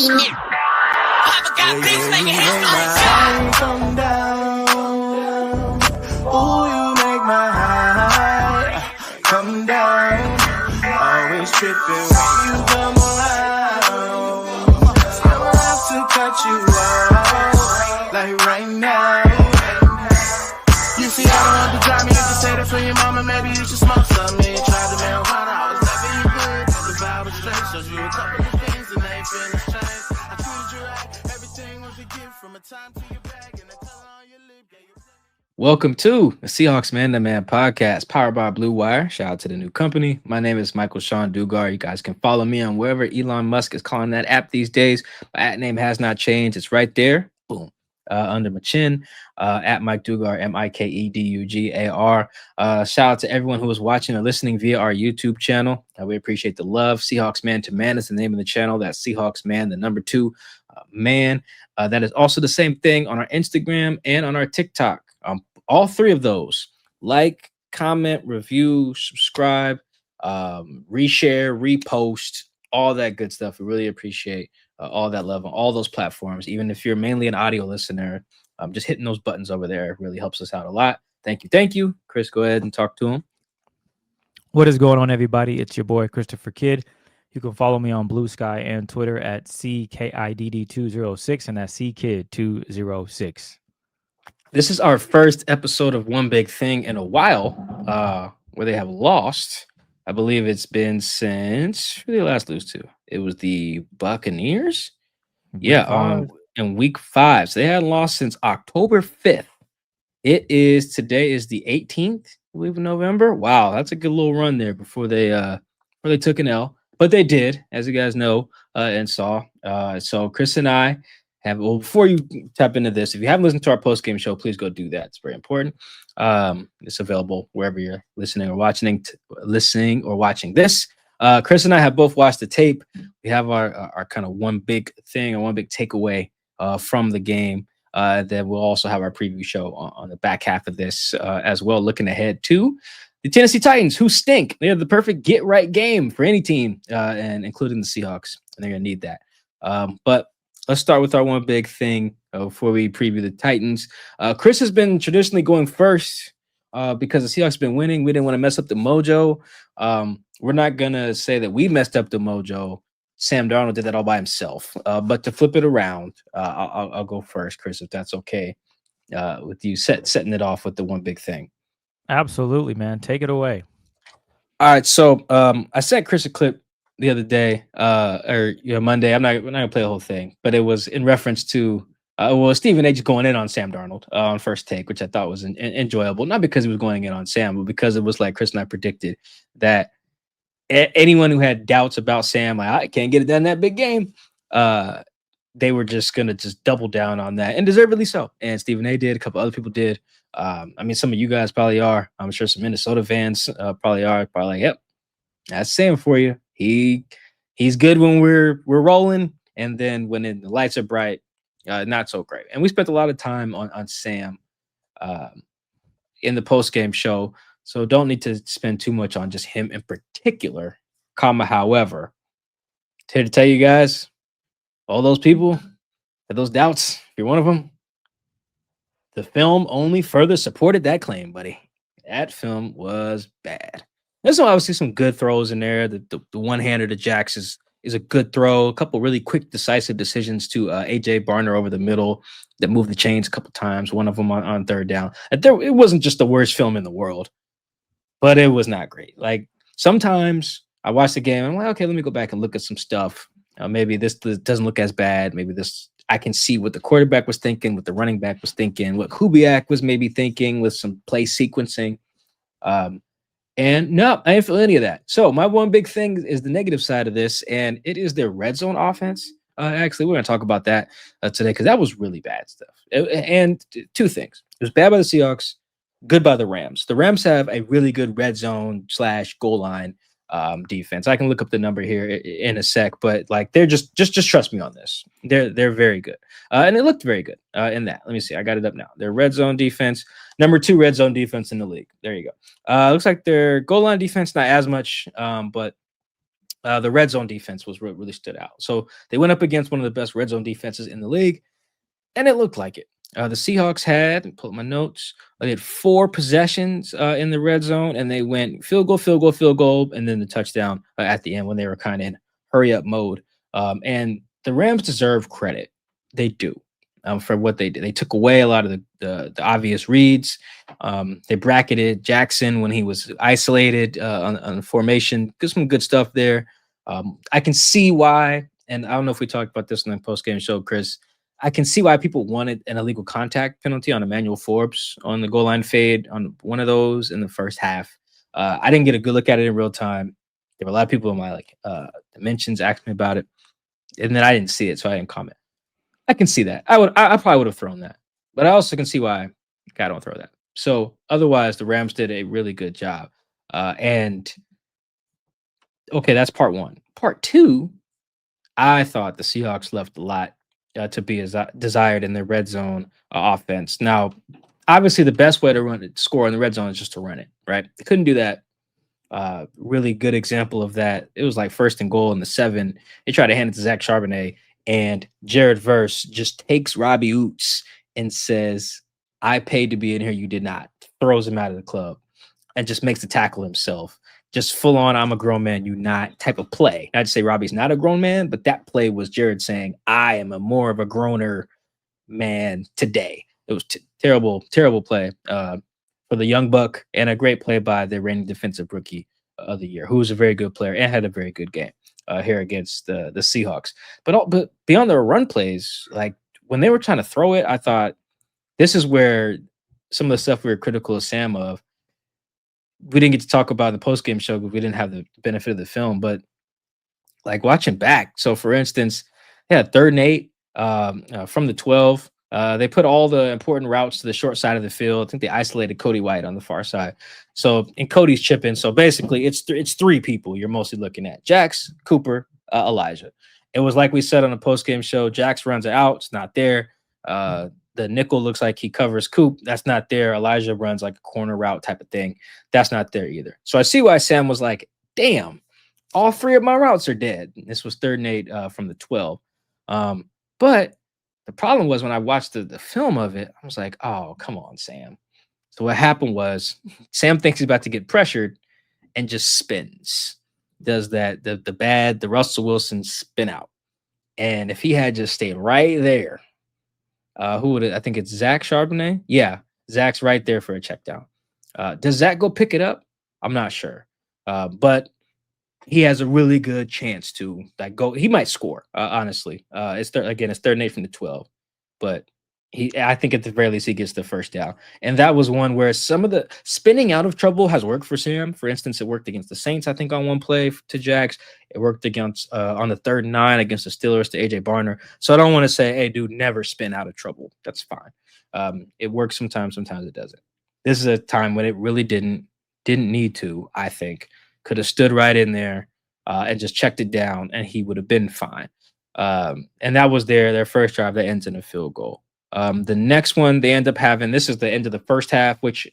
Come down. Ooh, you make my high come down. Always tripping when you come around. Never have to cut you out like right now. You see, I don't have to drive me. You can say that for your mama. Maybe you should smoke some. Me try the marijuana. I was never you good. The vibe was straight. Showed you a couple of things and they finished change. I treated you right. Everything was a gift from a time to your bag and the color on your lip. Welcome to the Seahawks Man to Man podcast, powered by Blue Wire. Shout out to the new company. My name is Michael-Shawn and You guys can follow me on wherever Elon Musk is calling that app these days. My at name has not changed. It's right there. Boom. Under my chin. At Mike Dugar, Mikedugar. Shout out to everyone who is watching or listening via our YouTube channel. We appreciate the love. Seahawks Man to Man is the name of the channel. That's Seahawks Man, the number 2 man. That is also the same thing on our Instagram and on our TikTok. All three of those: like, comment, review, subscribe, reshare, repost, all that good stuff. We really appreciate all that love on all those platforms. Even if you're mainly an audio listener, just hitting those buttons over there really helps us out a lot. Thank you. Thank you. Chris, go ahead and talk to him. What is going on, everybody? It's your boy, Christopher Kidd. You can follow me on Blue Sky and Twitter at CKIDD206, and that's CKID206. This is our first episode of One Big Thing in a while, where they have lost. I believe it's been since, who did they last lose to? It was the Buccaneers. In week 5. So they hadn't lost since October 5th. Today is the 18th, I believe, in November. Wow, that's a good little run there before they took an L. But they did, as you guys know and saw. So Chris and I have, well, before you tap into this, if you haven't listened to our post-game show, please go do that. It's very important. It's available wherever you're listening or watching this. Chris and I have both watched the tape. We have our kind of one big thing or one big takeaway from the game. That we'll also have our preview show on the back half of this as well, looking ahead to the Tennessee Titans, who stink. They're the perfect get-right game for any team, and including the Seahawks, and they're going to need that. But let's start with our one big thing before we preview the Titans. Chris has been traditionally going first because the Seahawks have been winning. We didn't want to mess up the mojo. We're not going to say that we messed up the mojo. Sam Darnold did that all by himself. But to flip it around, I'll go first, Chris, if that's okay with you setting it off with the one big thing. Absolutely, man. Take it away. All right. So I sent Chris a clip the other day, Monday. I'm not gonna play the whole thing, but it was in reference to Stephen A. just going in on Sam Darnold on First Take, which I thought was enjoyable. Not because he was going in on Sam, but because it was like Chris and I predicted that anyone who had doubts about Sam, like, I can't get it done in that big game, they were just gonna double down on that, and deservedly so. And Stephen A. did, a couple other people did. I mean, some of you guys probably are. I'm sure some Minnesota fans probably are. Probably like, yep, that's Sam for you. He's good when we're rolling, and then when the lights are bright, not so great. And we spent a lot of time on Sam in the post-game show, so don't need to spend too much on just him in particular. However, here to tell you guys, all those people had those doubts, if you're one of them, the film only further supported that claim, buddy. That film was bad. There's obviously some good throws in there. The one-hander to Jax is a good throw. A couple really quick, decisive decisions to A.J. Barner over the middle that moved the chains a couple times, one of them on third down. It wasn't just the worst film in the world, but it was not great. Like, sometimes I watch the game, I'm like, okay, let me go back and look at some stuff. Maybe this doesn't look as bad. Maybe this, I can see what the quarterback was thinking, what the running back was thinking, what Kubiak was maybe thinking with some play sequencing. And no, I didn't feel any of that. So my one big thing is the negative side of this, and it is their red zone offense. Actually, we're going to talk about that today because that was really bad stuff. And two things. It was bad by the Seahawks, good by the Rams. The Rams have a really good red zone / goal line defense. I can look up the number here in a sec, but like, they're just trust me on this. They're very good. And it looked very good in that. Let me see. I got it up now. Their red zone defense, number 2 red zone defense in the league. There you go. Looks like their goal line defense, not as much, but the red zone defense was what really stood out. So they went up against one of the best red zone defenses in the league, and it looked like it. The Seahawks had, pull up my notes, they had 4 possessions in the red zone, and they went field goal, field goal, field goal, and then the touchdown at the end when they were kind of in hurry up mode. And the Rams deserve credit. They do. For what they did. They took away a lot of the obvious reads. They bracketed Jackson when he was isolated on formation. Some good stuff there. I can see why, and I don't know if we talked about this in the post-game show, Chris. I can see why people wanted an illegal contact penalty on Emmanuel Forbes on the goal line fade on one of those in the first half. I didn't get a good look at it in real time. There were a lot of people in my dimensions asked me about it, and then I didn't see it, so I didn't comment. I can see that. I probably would have thrown that, but I also can see why I don't throw that. So otherwise, the Rams did a really good job. And okay, that's part 1. Part 2, I thought the Seahawks left a lot to be as desired in their red zone offense. Now, obviously, the best way to score in the red zone is just to run it, right? They couldn't do that. Really good example of that. It was like 1st and goal in the 7. They tried to hand it to Zach Charbonnet. And Jared Verse just takes Robbie Oots and says, I paid to be in here. You did not. Throws him out of the club and just makes the tackle himself. Just full on, I'm a grown man, you not type of play. Not to say Robbie's not a grown man, but that play was Jared saying, I am more of a growner man today. It was terrible, terrible play for the young buck, and a great play by the reigning defensive rookie of the year, who was a very good player and had a very good game here against the Seahawks. But beyond the run plays, like when they were trying to throw it, I thought this is where some of the stuff we were critical of Sam of, we didn't get to talk about in the post-game show because we didn't have the benefit of the film, but like watching back. So for instance, they had 3rd and 8 from the 12. They put all the important routes to the short side of the field. I think they isolated Cody White on the far side. So, and Cody's chipping. So basically it's 3 people you're mostly looking at: Jax, Cooper, Elijah. It was like we said on the post-game show, Jax runs it out. It's not there. The nickel looks like he covers Coop. That's not there. Elijah runs like a corner route type of thing. That's not there either. So I see why Sam was like, damn, all 3 of my routes are dead. This was 3rd and 8 from the 12. But the problem was when I watched the film of it, I was like, oh, come on, Sam. So what happened was Sam thinks he's about to get pressured and just spins. Does that, the Russell Wilson spin out. And if he had just stayed right there, who would it? I think it's Zach Charbonnet. Yeah, Zach's right there for a check down. Does Zach go pick it up? I'm not sure. But he has a really good chance to go. He might score, honestly. It's 3rd and 8 from the 12. But I think at the very least he gets the first down. And that was one where some of the spinning out of trouble has worked for Sam. For instance, it worked against the Saints, I think, on one play to Jax. It worked against on the 3rd and 9 against the Steelers to AJ Barner. So I don't want to say, hey, dude, never spin out of trouble. That's fine. It works sometimes it doesn't. This is a time when it really didn't need to, I think. Could have stood right in there and just checked it down, and he would have been fine. And that was their first drive that ends in a field goal. The next one they end up having, this is the end of the first half, which,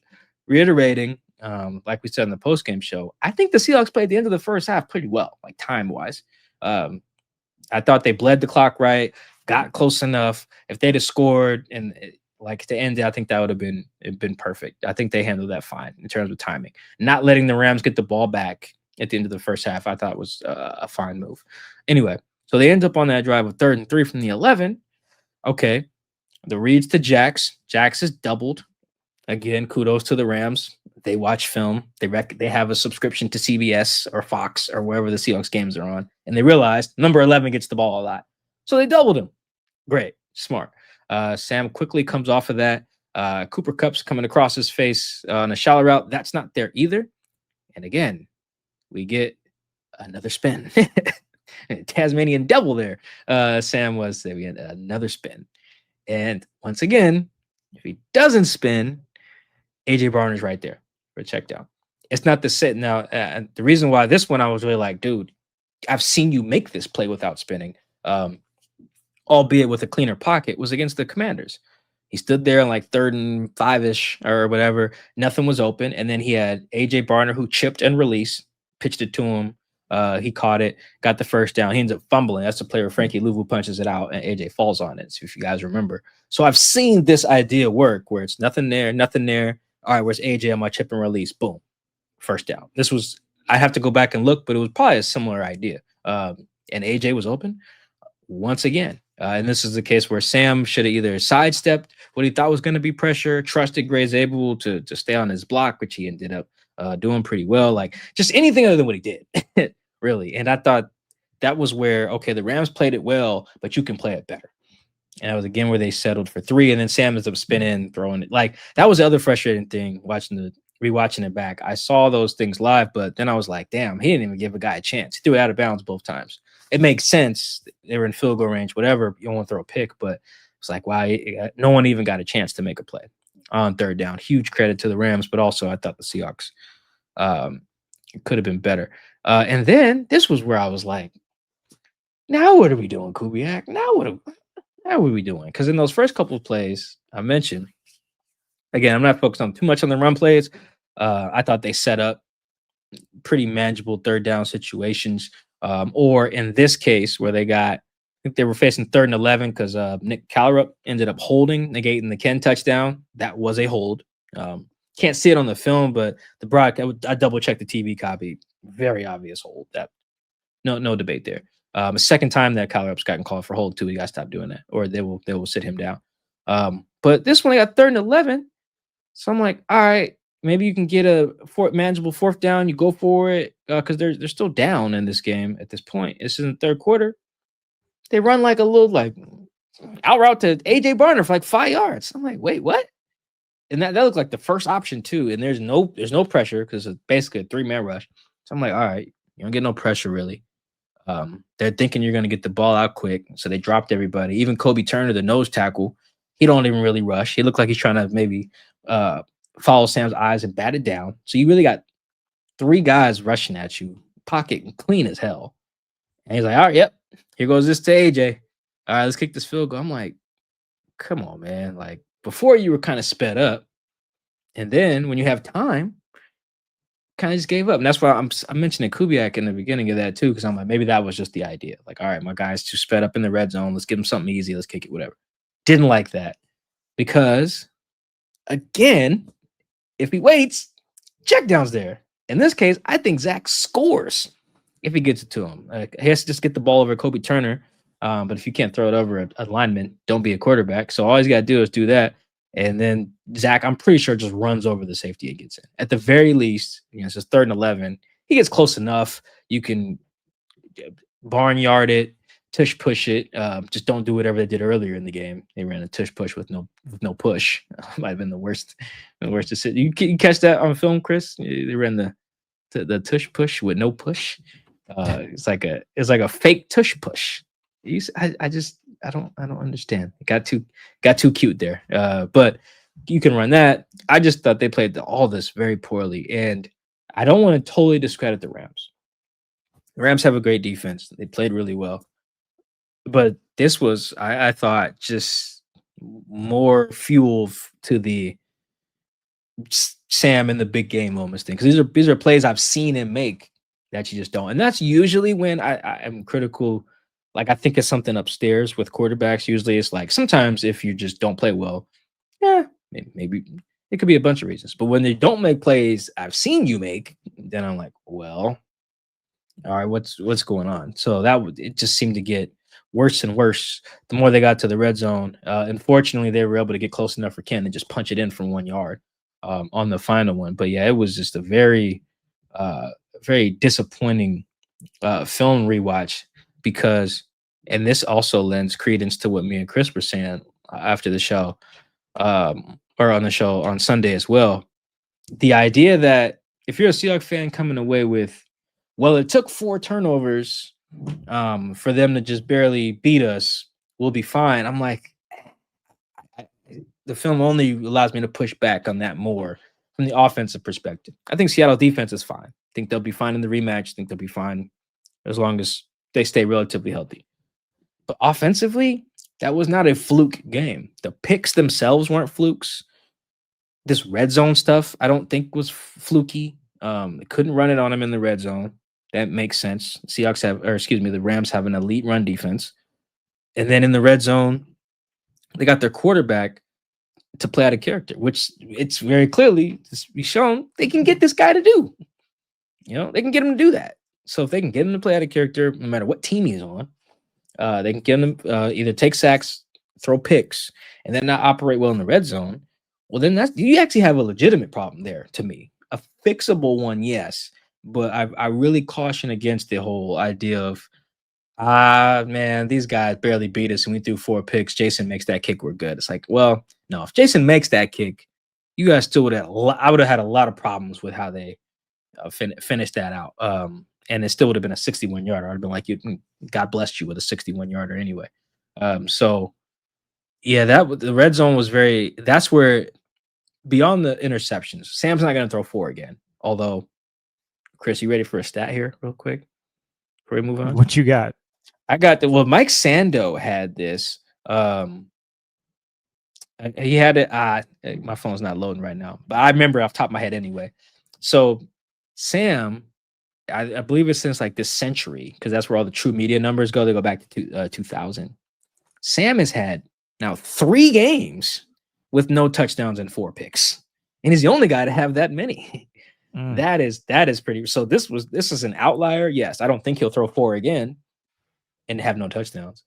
reiterating, like we said in the postgame show, I think the Seahawks played the end of the first half pretty well, like time-wise. I thought they bled the clock right, got close enough. If they'd have scored and like to end it, I think that would have been perfect. I think they handled that fine in terms of timing. Not letting the Rams get the ball back at the end of the first half, I thought was a fine move. Anyway, so they end up on that drive of 3rd and 3 from the 11. Okay, the reads to Jax. Jax is doubled. Again, kudos to the Rams. They watch film. They have a subscription to CBS or Fox or wherever the Seahawks games are on, and they realized number 11 gets the ball a lot, so they doubled him. Great, smart. Sam quickly comes off of that. Cooper Kupp's coming across his face on a shallow route. That's not there either. And again, we get another spin. Tasmanian devil there. Sam was there. We had another spin. And once again, if he doesn't spin, AJ Barner's right there for a check down. It's not the sit. Now, the reason why this one I was really like, dude, I've seen you make this play without spinning, albeit with a cleaner pocket, was against the Commanders. He stood there in like 3rd and 5-ish or whatever. Nothing was open. And then he had AJ Barner who chipped and released, pitched it to him He caught it, got the first down. He ends up fumbling. That's the play where Frankie Louvu punches it out and AJ falls on it. So if you guys remember. So I've seen this idea work where it's nothing there, nothing there. All right, where's AJ on my chip and release? Boom, first down. This was, I have to go back and look, but it was probably a similar idea. And AJ was open once again. And this is the case where Sam should have either sidestepped what he thought was going to be pressure, trusted Gray's able to stay on his block, which he ended up doing pretty well. Like just anything other than what he did, really. And I thought that was where, okay, the Rams played it well, but you can play it better. And that was again where they settled for 3. And then Sam ends up spinning, throwing it. Like that was the other frustrating thing rewatching it back. I saw those things live, but then I was like, damn, he didn't even give a guy a chance. He threw it out of bounds both times. It makes sense. They were in field goal range, whatever. You don't want to throw a pick, but it's like, wow, no one even got a chance to make a play on third down. Huge credit to the Rams, but also I thought the Seahawks could have been better. And then this was where I was like, now what are we doing, Kubiak? Now what are we doing? Because in those first couple of plays I mentioned, again, I'm not focused on too much on the run plays. I thought they set up pretty manageable third down situations. Or in this case, where I think they were facing 3rd and 11 because Nick Callerup ended up holding, negating the Ken touchdown. That was a hold. Can't see it on the film, but I double checked the TV copy. Very obvious hold. That no debate there. A second time that Callerup's gotten called for hold too. You got to stop doing that, or they will sit him down. But this one, I got 3rd and 11. So I'm like, all right, maybe you can get a manageable 4th down. You go for it because they're still down in this game at this point. It's in the third quarter. They run like a little out route to AJ Barner for like 5 yards. I'm like, wait, what? And that looked like the first option too. And there's no pressure because it's basically a 3-man rush. So I'm like, all right, you don't get no pressure really. They're thinking you're going to get the ball out quick. So they dropped everybody. Even Kobe Turner, the nose tackle, he don't even really rush. He looked like he's trying to maybe follow Sam's eyes and bat it down. So you really got 3 guys rushing at you, pocket clean as hell. And he's like, all right, yep, here goes this to AJ. All right, let's kick this field goal. I'm like, come on, man. Like before you were kind of sped up. And then when you have time, kind of just gave up. And that's why I'm mentioning Kubiak in the beginning of that too, because I'm like, maybe that was just the idea. Like, all right, my guy's too sped up in the red zone. Let's give him something easy. Let's kick it, whatever. Didn't like that because, again, if he waits, checkdown's there. In this case, I think Zach scores if he gets it to him. He has to just get the ball over Kobe Turner. But if you can't throw it over a lineman, don't be a quarterback. So all he's got to do is do that. And then Zach, I'm pretty sure, just runs over the safety and gets in. At the very least, it's just 3rd and 11. He gets close enough. You can barnyard it, tush push it. Just don't do whatever they did earlier in the game. They ran a tush push with no push. Might have been the worst decision. You catch that on film, Chris? They ran the tush push with no push. It's like a fake tush push. I don't understand. It got too cute there. But you can run that. I just thought they played all this very poorly, and I don't want to totally discredit the Rams. The Rams have a great defense. They played really well, but this was, I thought, just more fuel to the Sam in the big game moments thing, because these are plays I've seen him make that you just don't, and that's usually when I am critical. Like, I think it's something upstairs with quarterbacks. Usually it's like sometimes if you just don't play well, yeah, maybe it could be a bunch of reasons. But when they don't make plays I've seen you make, then I'm like, well, all right, what's going on? So it just seemed to get worse and worse the more they got to the red zone. Unfortunately, they were able to get close enough for Ken to just punch it in from 1 yard on the final one. But yeah, it was just a very, very disappointing film rewatch. Because, and this also lends credence to what me and Chris were saying after the show, or on the show on Sunday as well. The idea that if you're a Seahawks fan coming away with, well, it took 4 turnovers for them to just barely beat us, we'll be fine. I'm like, the film only allows me to push back on that more from the offensive perspective. I think Seattle defense is fine. I think they'll be fine in the rematch. I think they'll be fine as long as they stay relatively healthy. But offensively, that was not a fluke game. The picks themselves weren't flukes. This red zone stuff, I don't think was fluky. They couldn't run it on him in the red zone. That makes sense. The Rams have an elite run defense. And then in the red zone, they got their quarterback to play out of character, which it's very clearly to be shown they can get this guy to do. They can get him to do that. So if they can get him to play out of character, no matter what team he's on, they can get him either take sacks, throw picks, and then not operate well in the red zone. Well, then you actually have a legitimate problem there to me. A fixable one, yes, but I really caution against the whole idea of man, these guys barely beat us and we threw 4 picks. Jason makes that kick, we're good. It's like, well, no, if Jason makes that kick, you guys still would have. I would have had a lot of problems with how they finished that out. And it still would have been a 61 yarder. I'd have been like, God blessed you with a 61 yarder anyway. So yeah, the red zone was that's where beyond the interceptions, Sam's not going to throw 4 again. Although, Chris, you ready for a stat here real quick before we move on? What you got? I got Mike Sando had this. He had it. My phone's not loading right now, but I remember off the top of my head anyway. So Sam, I believe it's since like this century, because that's where all the true media numbers go. They go back to 2000. Sam has had now 3 games with no touchdowns and 4 picks, and he's the only guy to have that many. That is pretty. So this is an outlier. Yes, I don't think he'll throw 4 again and have no touchdowns.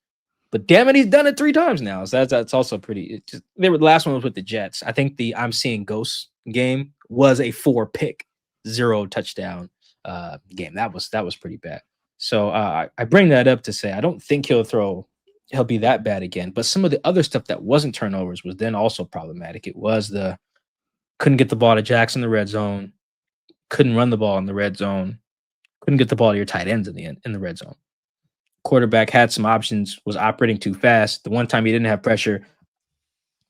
But damn it, he's done it 3 times now. So that's also pretty. The last one was with the Jets. I think the I'm Seeing Ghosts game was a 4 pick, 0 touchdown game. That was pretty bad. So I bring that up to say I don't think he'll be that bad again. But some of the other stuff that wasn't turnovers was then also problematic. It was couldn't get the ball to Jackson in the red zone, couldn't run the ball in the red zone, couldn't get the ball to your tight ends in the red zone. Quarterback had some options, was operating too fast. The one time he didn't have pressure,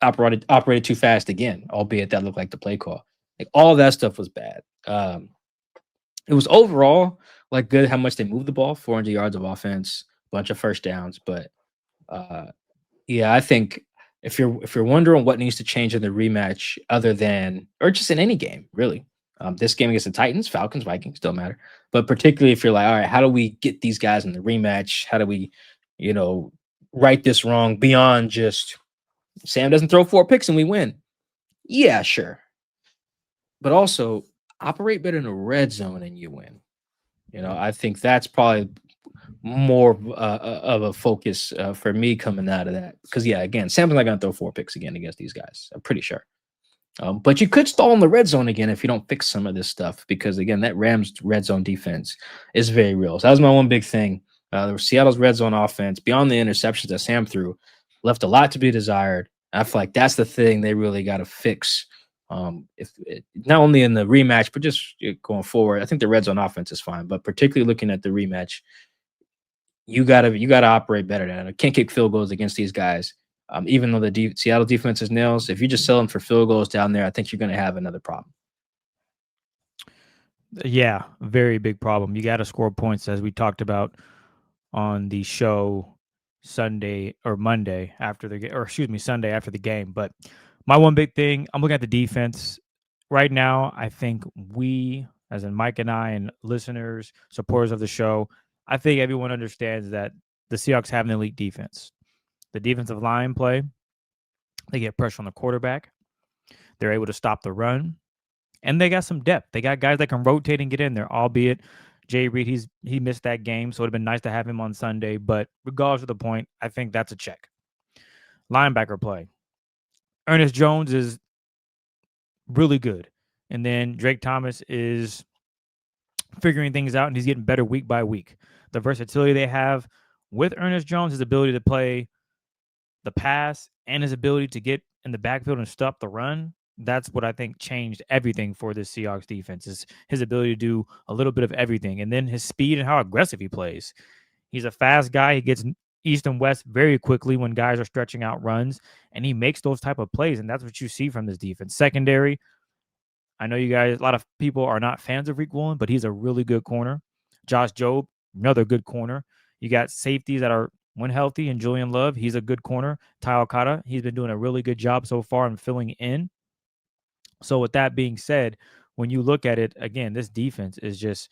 operated too fast again, albeit that looked like the play call. Like all that stuff was bad. It was overall like good how much they moved the ball, 400 yards of offense, bunch of first downs. But yeah, I think if you're wondering what needs to change in the rematch, other than or just in any game, really, this game against the Titans, Falcons, Vikings don't matter. But particularly if you're like, all right, how do we get these guys in the rematch? How do we, right this wrong beyond just Sam doesn't throw 4 picks and we win? Yeah, sure. But also operate better in the red zone and you win. I think that's probably more of a focus for me coming out of that. Because, yeah, again, Sam's not going to throw 4 picks again against these guys. I'm pretty sure. But you could stall in the red zone again if you don't fix some of this stuff. Because, again, that Rams red zone defense is very real. So that was my one big thing. Seattle's red zone offense, beyond the interceptions that Sam threw, left a lot to be desired. I feel like that's the thing they really got to fix. Not only in the rematch, but just going forward. I think the red zone offense is fine. But particularly looking at the rematch, you gotta operate better than it. Can't kick field goals against these guys. Even though the Seattle defense is nails, if you just sell them for field goals down there, I think you're going to have another problem. Yeah, very big problem. You got to score points, as we talked about on the show Sunday or Monday after the game, or excuse me, Sunday after the game. But my one big thing, I'm looking at the defense right now. I think we, as in Mike and I and listeners, supporters of the show, I think everyone understands that the Seahawks have an elite defense. The defensive line play, they get pressure on the quarterback. They're able to stop the run. And they got some depth. They got guys that can rotate and get in there, albeit Jay Reed, he missed that game, so it would have been nice to have him on Sunday. But regardless of the point, I think that's a check. Linebacker play. Ernest Jones is really good. And then Drake Thomas is figuring things out, and he's getting better week by week. The versatility they have with Ernest Jones, his ability to play the pass and his ability to get in the backfield and stop the run, that's what I think changed everything for this Seahawks defense, is his ability to do a little bit of everything. And then his speed and how aggressive he plays. He's a fast guy. He gets east and west very quickly when guys are stretching out runs, and he makes those type of plays, and that's what you see from this defense. Secondary, I know you guys, a lot of people are not fans of Rick Woolen, but he's a really good corner. Josh Jobe, another good corner. You got safeties that are, when healthy, and Julian Love, he's a good corner. Ty Okada, he's been doing a really good job so far in filling in. So with that being said, when you look at it, again, this defense is just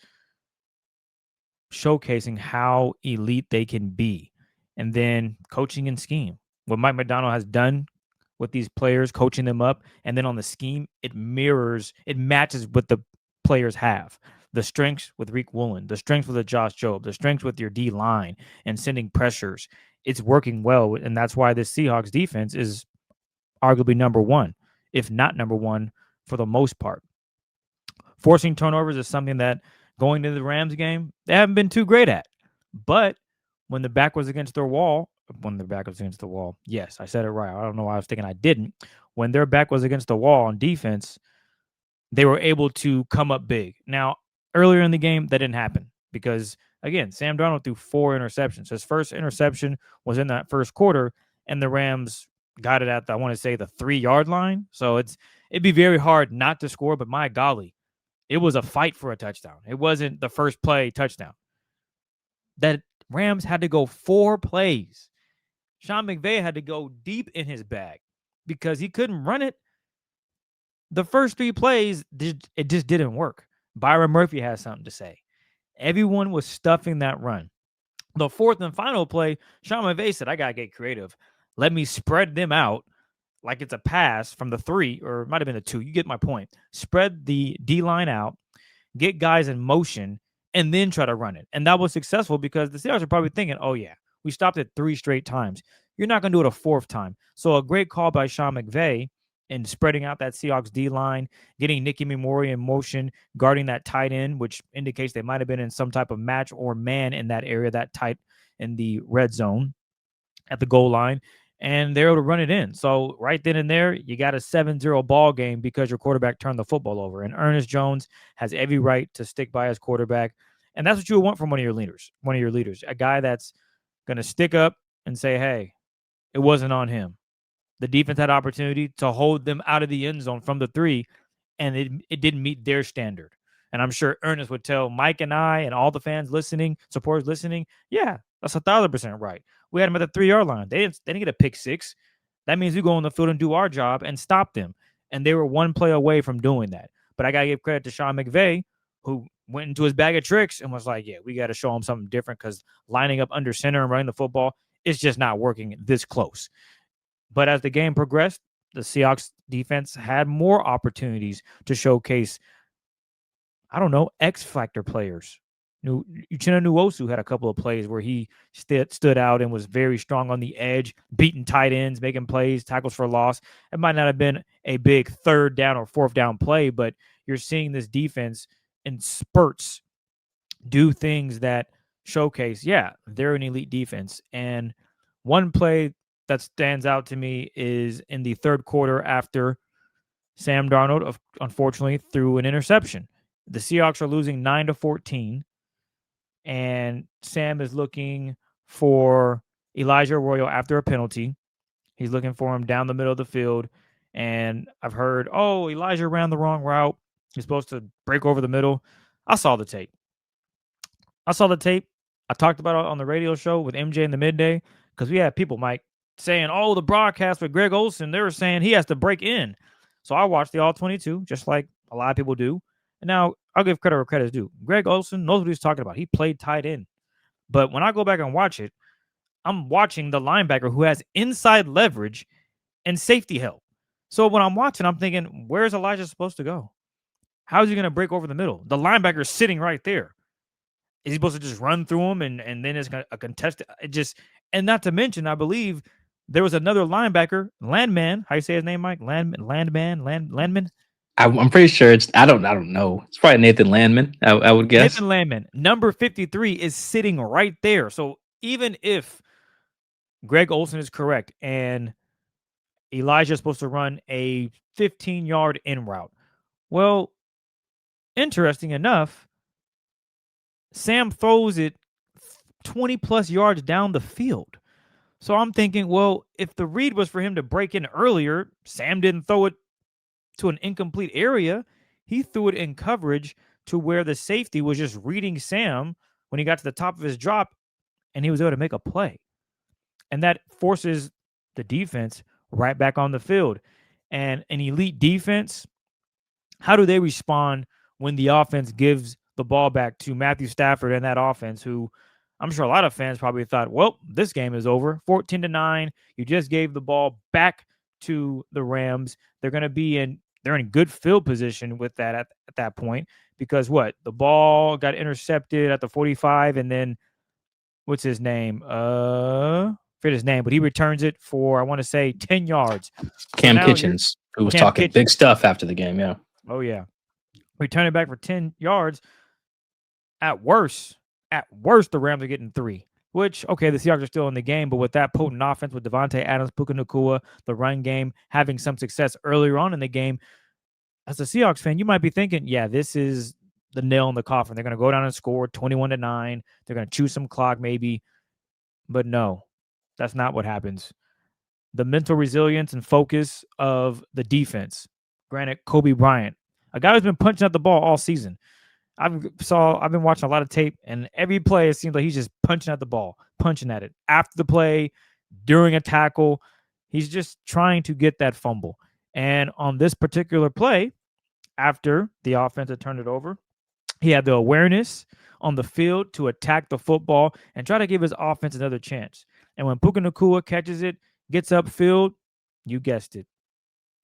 showcasing how elite they can be. And then coaching and scheme. What Mike McDonald has done with these players, coaching them up, and then on the scheme, it matches what the players have. The strengths with Reek Woolen, the strengths with a Josh Jobe, the strengths with your D line and sending pressures. It's working well, and that's why this Seahawks defense is arguably number one, if not number one, for the most part. Forcing turnovers is something that going to the Rams game, they haven't been too great at. But when the back was against their wall, yes, I said it right. I don't know why I was thinking I didn't. When their back was against the wall on defense, they were able to come up big. Now, earlier in the game, that didn't happen because, again, Sam Darnold threw 4 interceptions. His first interception was in that first quarter, and the Rams got it at, I want to say, the 3-yard line. So it'd be very hard not to score, but my golly, it was a fight for a touchdown. It wasn't the first play touchdown. That Rams had to go 4 plays. Sean McVay had to go deep in his bag because he couldn't run it. The first 3 plays, it just didn't work. Byron Murphy has something to say. Everyone was stuffing that run. The 4th and final play, Sean McVay said, I got to get creative. Let me spread them out like it's a pass from the 3, or it might have been the 2. You get my point. Spread the D-line out, get guys in motion, and then try to run it. And that was successful because the Seahawks are probably thinking, oh, yeah, we stopped it 3 straight times. You're not going to do it a 4th time. So a great call by Sean McVay in spreading out that Seahawks D-line, getting Nicky Memori in motion, guarding that tight end, which indicates they might have been in some type of match or man in that area, that tight in the red zone at the goal line. And they're able to run it in. So right then and there, you got a 7-0 ball game because your quarterback turned the football over. And Ernest Jones has every right to stick by his quarterback. And that's what you would want from one of your leaders, a guy that's going to stick up and say, hey, it wasn't on him. The defense had opportunity to hold them out of the end zone from the 3, and it didn't meet their standard. And I'm sure Ernest would tell Mike and I and all the fans listening, supporters listening, yeah, that's 1,000% right. We had them at the 3-yard line. They didn't get a pick 6. That means we go on the field and do our job and stop them. And they were 1 play away from doing that. But I got to give credit to Sean McVay, who went into his bag of tricks and was like, yeah, we got to show him something different because lining up under center and running the football is just not working this close. But as the game progressed, the Seahawks defense had more opportunities to showcase, I don't know, X-factor players. Uchenna Nwosu had a couple of plays where he stood out and was very strong on the edge, beating tight ends, making plays, tackles for loss. It might not have been a big 3rd down or 4th down play, but you're seeing this defense in spurts do things that showcase, yeah, they're an elite defense. And one play that stands out to me is in the 3rd quarter after Sam Darnold, unfortunately, threw an interception. The Seahawks are losing 9-14, and Sam is looking for Elijah Arroyo after a penalty. He's looking for him down the middle of the field, and I've heard, oh, Elijah ran the wrong route. He's supposed to break over the middle. I saw the tape. I talked about it on the radio show with MJ in the midday because we had people, Mike, saying, oh, the broadcast with Greg Olsen, they were saying he has to break in. So I watched the All-22, just like a lot of people do. And now I'll give credit where credit is due. Greg Olsen knows what he's talking about. He played tight end. But when I go back and watch it, I'm watching the linebacker who has inside leverage and safety help. So when I'm watching, I'm thinking, where's Elijah supposed to go? How is he going to break over the middle? The linebacker is sitting right there. Is he supposed to just run through him and then it's a contested? And not to mention, I believe there was another linebacker, Landman. How you say his name, Mike? Landman. I'm pretty sure I don't know. It's probably Nathan Landman. I would guess. Nathan Landman, number 53, is sitting right there. So even if Greg Olsen is correct and Elijah is supposed to run a 15-yard in route, well, interesting enough, Sam throws it 20-plus yards down the field. So I'm thinking, well, if the read was for him to break in earlier, Sam didn't throw it to an incomplete area. He threw it in coverage to where the safety was just reading Sam when he got to the top of his drop, and he was able to make a play. And that forces the defense right back on the field. And an elite defense, how do they respond when the offense gives the ball back to Matthew Stafford and that offense, who I'm sure a lot of fans probably thought, well, this game is over. 14-9. You just gave the ball back to the Rams. They're in good field position with that at that point, because the ball got intercepted at the 45, and then what's his name? Forget his name, but he returns it for, I want to say, 10 yards. Cam Kitchens, who was talking big stuff after the game. Yeah. Oh, yeah. Return it back for 10 yards. At worst, the Rams are getting 3. Which, okay, the Seahawks are still in the game, but with that potent offense with Devontae Adams, Puka Nacua, the run game, having some success earlier on in the game, as a Seahawks fan, you might be thinking, yeah, this is the nail in the coffin. They're going to go down and score 21-9. They're going to chew some clock maybe. But no, that's not what happens. The mental resilience and focus of the defense. Granted, Kobe Bryant, a guy who's been punching at the ball all season. I've been watching a lot of tape, and every play it seems like he's just punching at the ball, punching at it. After the play, during a tackle, he's just trying to get that fumble. And on this particular play, after the offense had turned it over, he had the awareness on the field to attack the football and try to give his offense another chance. And when Puka Nacua catches it, gets upfield, you guessed it.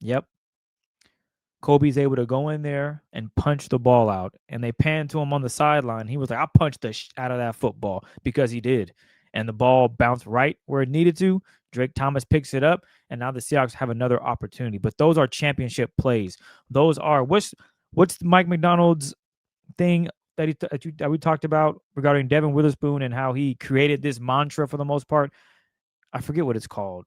Yep. Kobe's able to go in there and punch the ball out. And they panned to him on the sideline. He was like, I punched the out of that football, because he did. And the ball bounced right where it needed to. Drake Thomas picks it up, and now the Seahawks have another opportunity. But those are championship plays. Those are what's Mike Macdonald's thing that we talked about regarding Devin Witherspoon and how he created this mantra for the most part. I forget what it's called.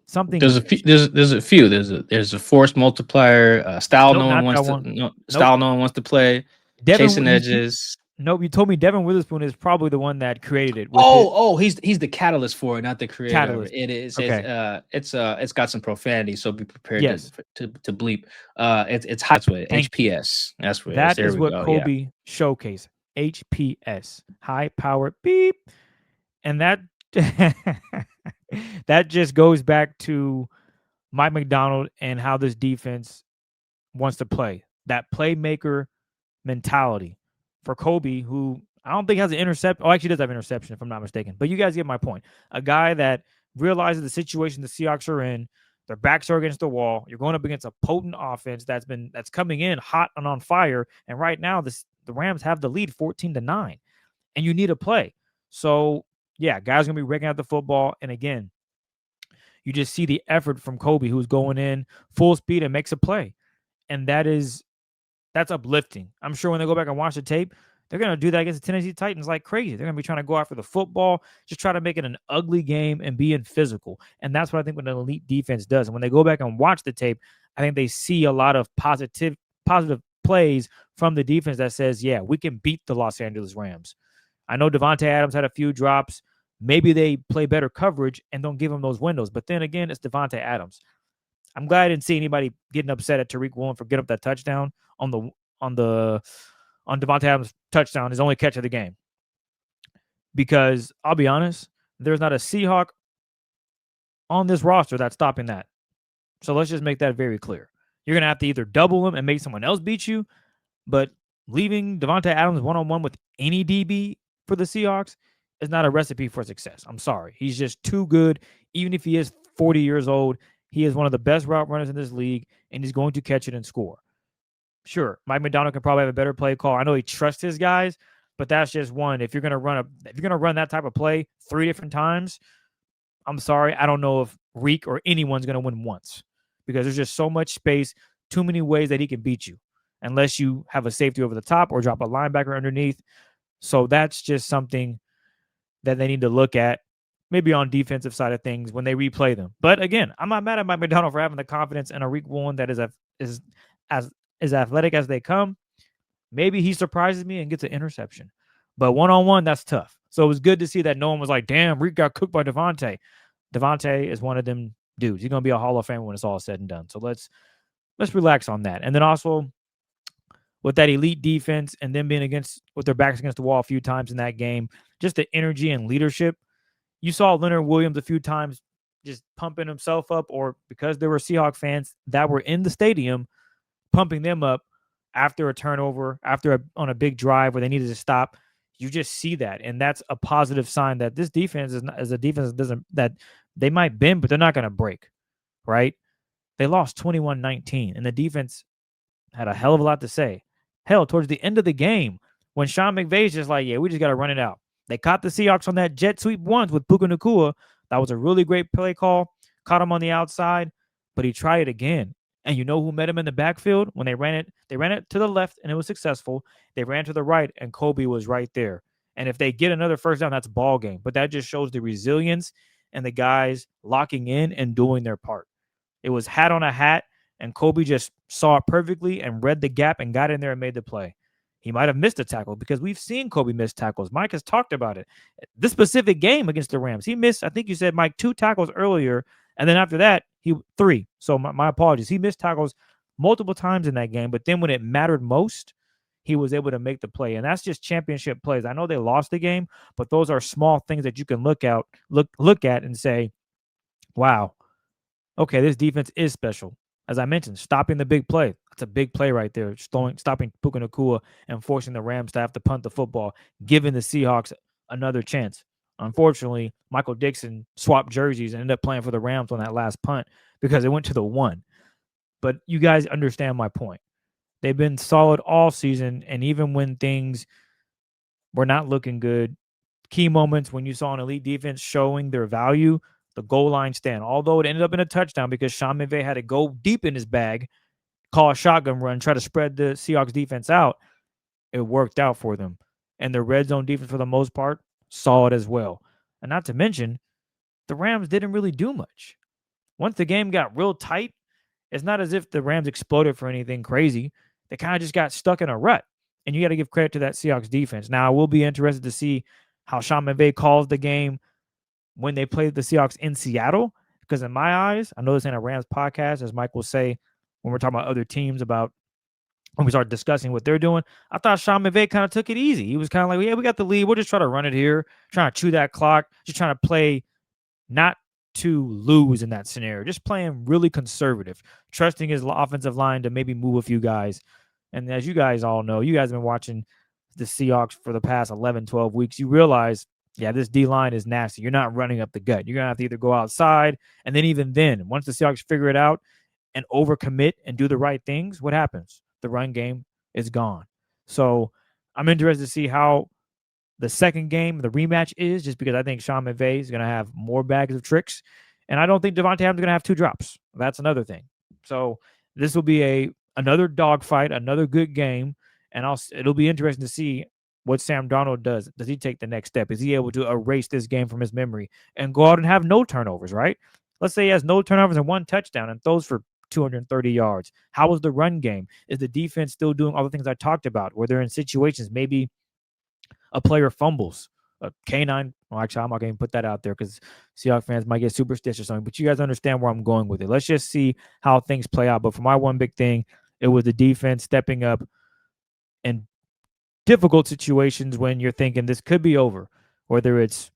Something. There's a few. There's a force multiplier. Style no one wants to play. Chasing edges. Nope, you told me Devin Witherspoon is probably the one that created it. He's the catalyst for it, not the creator. Catalyst. It is. Okay. It's got some profanity, so be prepared to bleep. It's hot with HPS. That's where that is what Kobe showcased. HPS, high power beep, and that that just goes back to Mike Macdonald and how this defense wants to play. That playmaker mentality for Kobe, who I don't think has an interception. Oh, actually does have an interception, if I'm not mistaken. But you guys get my point. A guy that realizes the situation the Seahawks are in. Their backs are against the wall. You're going up against a potent offense that's coming in hot and on fire. And right now, the Rams have the lead 14-9, and you need a play. So yeah, guys gonna be raking out the football. And again, you just see the effort from Kobe, who's going in full speed and makes a play, and that's uplifting. I'm sure when they go back and watch the tape, they're going to do that against the Tennessee Titans like crazy. They're going to be trying to go after the football, just try to make it an ugly game and being physical. And that's what I think what an elite defense does. And when they go back and watch the tape, I think they see a lot of positive plays from the defense that says, yeah, we can beat the Los Angeles Rams. I know Devontae Adams had a few drops. Maybe they play better coverage and don't give him those windows. But then again, it's Devontae Adams. I'm glad I didn't see anybody getting upset at Tariq Woolen for getting up that touchdown on Devontae Adams' touchdown, his only catch of the game. Because I'll be honest, there's not a Seahawk on this roster that's stopping that. So let's just make that very clear. You're going to have to either double him and make someone else beat you, but leaving Devontae Adams one-on-one with any DB for the Seahawks is not a recipe for success. I'm sorry. He's just too good. Even if he is 40 years old, he is one of the best route runners in this league, and he's going to catch it and score. Sure, Mike Macdonald can probably have a better play call. I know he trusts his guys, but that's just one. If you're gonna run that type of play 3 different times, I'm sorry, I don't know if Reek or anyone's gonna win once, because there's just so much space, too many ways that he can beat you, unless you have a safety over the top or drop a linebacker underneath. So that's just something that they need to look at, maybe on defensive side of things when they replay them. But again, I'm not mad at Mike Macdonald for having the confidence in a Reek Woolen that is as athletic as they come. Maybe he surprises me and gets an interception. But one-on-one, that's tough. So it was good to see that no one was like, damn, Reek got cooked by Devontae. Devontae is one of them dudes. He's going to be a Hall of Famer when it's all said and done. So let's relax on that. And then also with that elite defense and them being with their backs against the wall a few times in that game, just the energy and leadership. You saw Leonard Williams a few times just pumping himself up, or because there were Seahawks fans that were in the stadium pumping them up. after a turnover, on a big drive where they needed to stop. You just see that, and that's a positive sign that this defense is a defense that they might bend, but they're not going to break, right? They lost 21-19, and the defense had a hell of a lot to say. Hell, towards the end of the game, when Sean McVay's just like, yeah, we just got to run it out. They caught the Seahawks on that jet sweep once with Puka Nacua. That was a really great play call. Caught him on the outside, but he tried it again. And you know who met him in the backfield? When they ran it to the left, and it was successful. They ran to the right, and Kobe was right there. And if they get another first down, that's ball game. But that just shows the resilience and the guys locking in and doing their part. It was hat on a hat, and Kobe just saw it perfectly and read the gap and got in there and made the play. He might have missed a tackle because we've seen Kobe miss tackles. Mike has talked about it. This specific game against the Rams, he missed, I think you said, Mike, 2 tackles earlier, and then after that, he 3. So my apologies. He missed tackles multiple times in that game, but then when it mattered most, he was able to make the play. And that's just championship plays. I know they lost the game, but those are small things that you can look at and say, wow, okay, this defense is special. As I mentioned, stopping the big play. That's a big play right there. Stopping Puka Nacua and forcing the Rams to have to punt the football, giving the Seahawks another chance. Unfortunately, Michael Dixon swapped jerseys and ended up playing for the Rams on that last punt because it went to the 1. But you guys understand my point. They've been solid all season, and even when things were not looking good, key moments when you saw an elite defense showing their value, the goal line stand. Although it ended up in a touchdown because Sean McVay had to go deep in his bag, call a shotgun run, try to spread the Seahawks defense out, it worked out for them. And the red zone defense, for the most part, solid as well. And not to mention, the Rams didn't really do much. Once the game got real tight, it's not as if the Rams exploded for anything crazy. They kind of just got stuck in a rut. And you got to give credit to that Seahawks defense. Now, I will be interested to see how Sean McVay calls the game when they played the Seahawks in Seattle. Because in my eyes, I know this ain't a Rams podcast, as Mike will say when we're talking about other teams, about when we start discussing what they're doing. I thought Sean McVay kind of took it easy. He was kind of like, yeah, we got the lead. We'll just try to run it here, trying to chew that clock, just trying to play not to lose in that scenario, just playing really conservative, trusting his offensive line to maybe move a few guys. And as you guys all know, you guys have been watching the Seahawks for the past 11, 12 weeks. You realize, yeah, this D-line is nasty. You're not running up the gut. You're going to have to either go outside, and then even then, once the Seahawks figure it out and overcommit and do the right things, what happens? The run game is gone. So I'm interested to see how the second game, the rematch, is, just because I think Sean McVay is going to have more bags of tricks. And I don't think Devontae Adams is going to have 2 drops. That's another thing. So this will be another dogfight, another good game. And it'll be interesting to see what Sam Darnold does. Does he take the next step? Is he able to erase this game from his memory and go out and have no turnovers, right? Let's say he has no turnovers and 1 touchdown and throws for 230 yards. How was the run game? Is the defense still doing all the things I talked about, where they're in situations, maybe a player fumbles, a canine? Well, actually, I'm not going to put that out there because Seahawks fans might get superstitious or something, but you guys understand where I'm going with it. Let's just see how things play out. But for my one big thing, it was the defense stepping up in difficult situations when you're thinking this could be over, whether it's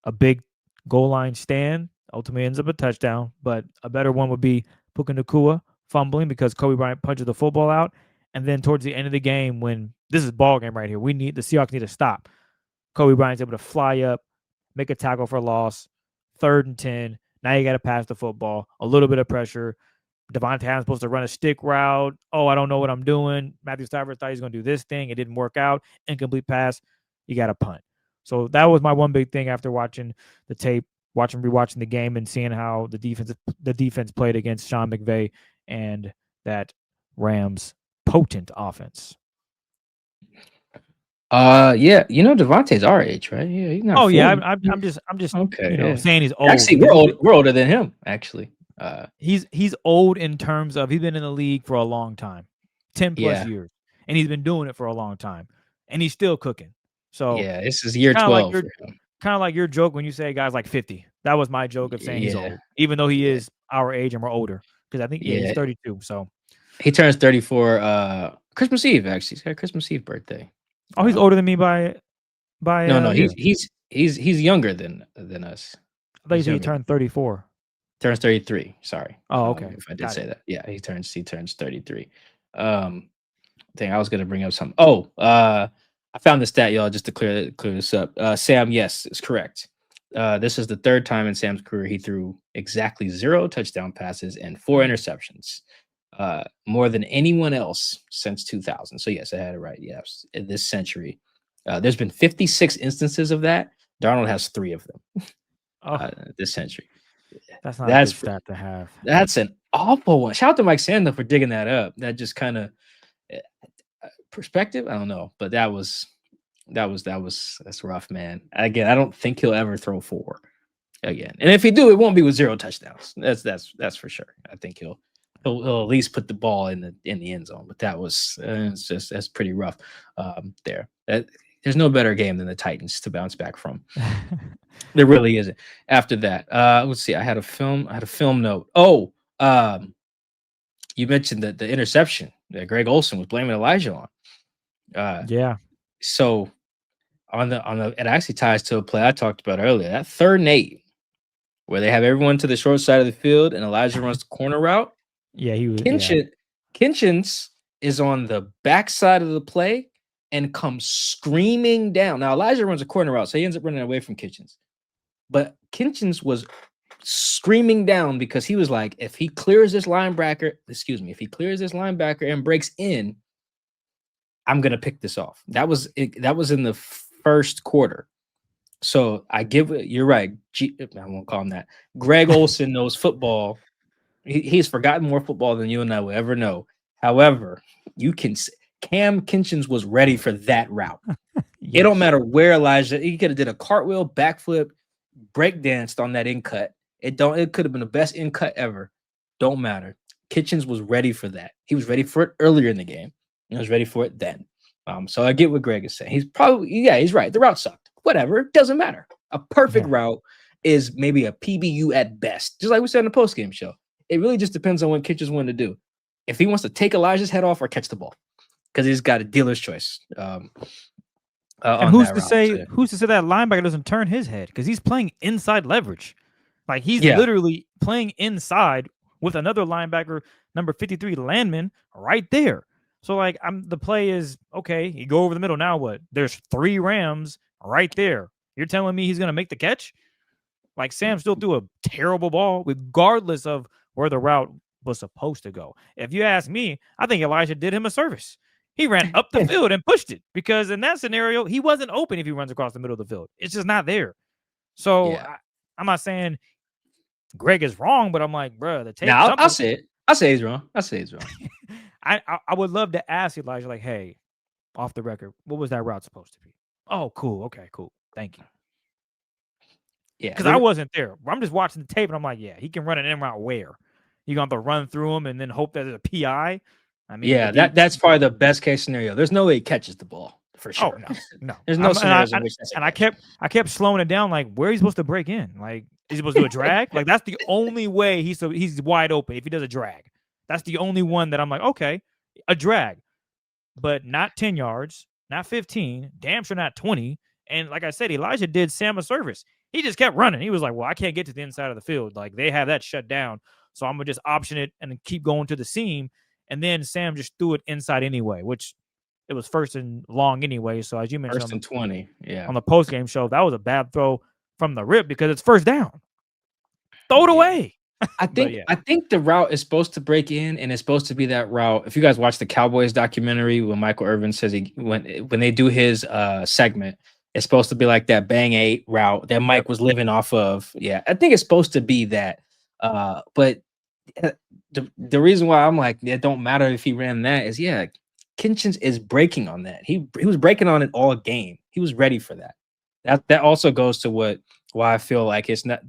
a big goal line stand, ultimately ends up a touchdown, but a better one would be Puka Nacua fumbling because Kobe Bryant punches the football out. And then towards the end of the game, when this is ball game right here, the Seahawks need to stop. Kobe Bryant's able to fly up, make a tackle for loss, 3rd and 10. Now you got to pass the football, a little bit of pressure. Devontae Adams supposed to run a stick route. Oh, I don't know what I'm doing. Matthew Stafford thought he was going to do this thing. It didn't work out. Incomplete pass. You got to punt. So that was my one big thing after watching the tape, rewatching the game, and seeing how the defense played against Sean McVay and that Rams potent offense. Yeah, Devontae's our age, right? Yeah, he's not. Oh 40. yeah, I'm just okay. Saying he's old. Actually, we're older than him. Actually, he's old in terms of he's been in the league for a long time, 10 plus years, and he's been doing it for a long time, and he's still cooking. So yeah, this is year 12 for him. Kind of like your joke when you say a guy's like 50. That was my joke of saying he's old, even though he is our age and we're older. Because I think he's 32. So he turns 34 Christmas Eve. Actually, he's got a Christmas Eve birthday. Oh, he's older than me by no, he's younger than us. I thought you said he turned 34. Turns 33. Sorry. Oh, okay. If I did say that, yeah, he turns 33. Thing I was gonna bring up something. Oh, I found the stat, y'all, just to clear this up. Sam, yes, is correct. This is the third time in Sam's career he threw exactly 0 touchdown passes and 4 interceptions. More than anyone else since 2000. So yes, I had it right. Yes, in this century. There's been 56 instances of that. Darnold has 3 of them this century. That's not a good stat to have. That's an awful one. Shout out to Mike Sandler for digging that up. That just kind of perspective. I don't know, but that's rough, man. Again, I don't think he'll ever throw 4 again. And if he do, it won't be with 0 touchdowns. That's for sure. I think he'll at least put the ball in the end zone. But that's pretty rough there. There's no better game than the Titans to bounce back from. There really isn't. After that, let's see. I had a film note. Oh, you mentioned the interception that Greg Olsen was blaming Elijah on. Yeah. So on the it actually ties to a play I talked about earlier. That 3rd and 8, where they have everyone to the short side of the field and Elijah runs the corner route. Yeah, he was. Kinchins is on the back side of the play and comes screaming down. Now Elijah runs a corner route, so he ends up running away from Kinchins. But Kinchins was screaming down because he was like, if he clears this linebacker and breaks in, I'm gonna pick this off. That was in the first quarter. So you're right. I won't call him that. Greg Olsen knows football. He's forgotten more football than you and I will ever know. However, Cam Kinchins was ready for that route. Yes. It don't matter where Elijah. He could have did a cartwheel, backflip, breakdanced on that in cut. It could have been the best in cut ever. Don't matter. Kitchens was ready for that. He was ready for it earlier in the game. He was ready for it then. So I get what Greg is saying. He's right. The route sucked. Whatever. It doesn't matter. A perfect route is maybe a PBU at best. Just like we said in the postgame show. It really just depends on what Kitchens wanted to do. If he wants to take Elijah's head off or catch the ball. Because he's got a dealer's choice. And who's to say that linebacker doesn't turn his head? Because he's playing inside leverage. Like he's literally playing inside with another linebacker, number 53, Landman, right there. So like the play is okay. You go over the middle. Now what? There's 3 Rams right there. You're telling me he's gonna make the catch? Like Sam still threw a terrible ball, regardless of where the route was supposed to go. If you ask me, I think Elijah did him a service. He ran up the field and pushed it because in that scenario, he wasn't open if he runs across the middle of the field. It's just not there. So I'm not saying Greg is wrong, but I'm like, bro, the tape. Now I'll say it. I'll say he's wrong. I would love to ask Elijah, like, hey, off the record, what was that route supposed to be? Oh, cool. Okay, cool. Thank you. Yeah, because I wasn't there. I'm just watching the tape, and I'm like, yeah, he can run an in route where? You going to have to run through him and then hope that it's a PI? I mean, that's probably the best case scenario. There's no way he catches the ball for sure. Oh, no. There's no scenarios in which that's and I kept slowing it down. Like, where are you supposed to break in? Like, is he supposed to do a drag? Like, that's the only way he's wide open if he does a drag. That's the only one that I'm like, okay, a drag, but not 10 yards, not 15, damn sure not 20. And like I said, Elijah did Sam a service. He just kept running. He was like, well, I can't get to the inside of the field. Like, they have that shut down. So I'm going to just option it and keep going to the seam. And then Sam just threw it inside anyway, which it was 1st and long anyway. So as you mentioned, 1st and 20, on the post-game show, that was a bad throw from the rip because it's 1st down. Throw it away. I think the route is supposed to break in, and it's supposed to be that route. If you guys watch the Cowboys documentary, when Michael Irvin says when they do his segment, it's supposed to be like that bang 8 route that Mike was living off of. Yeah, I think it's supposed to be that. But the reason why I'm like, it don't matter if he ran that is, Kinchins is breaking on that. He was breaking on it all game. He was ready for that. That also goes to why I feel like it's not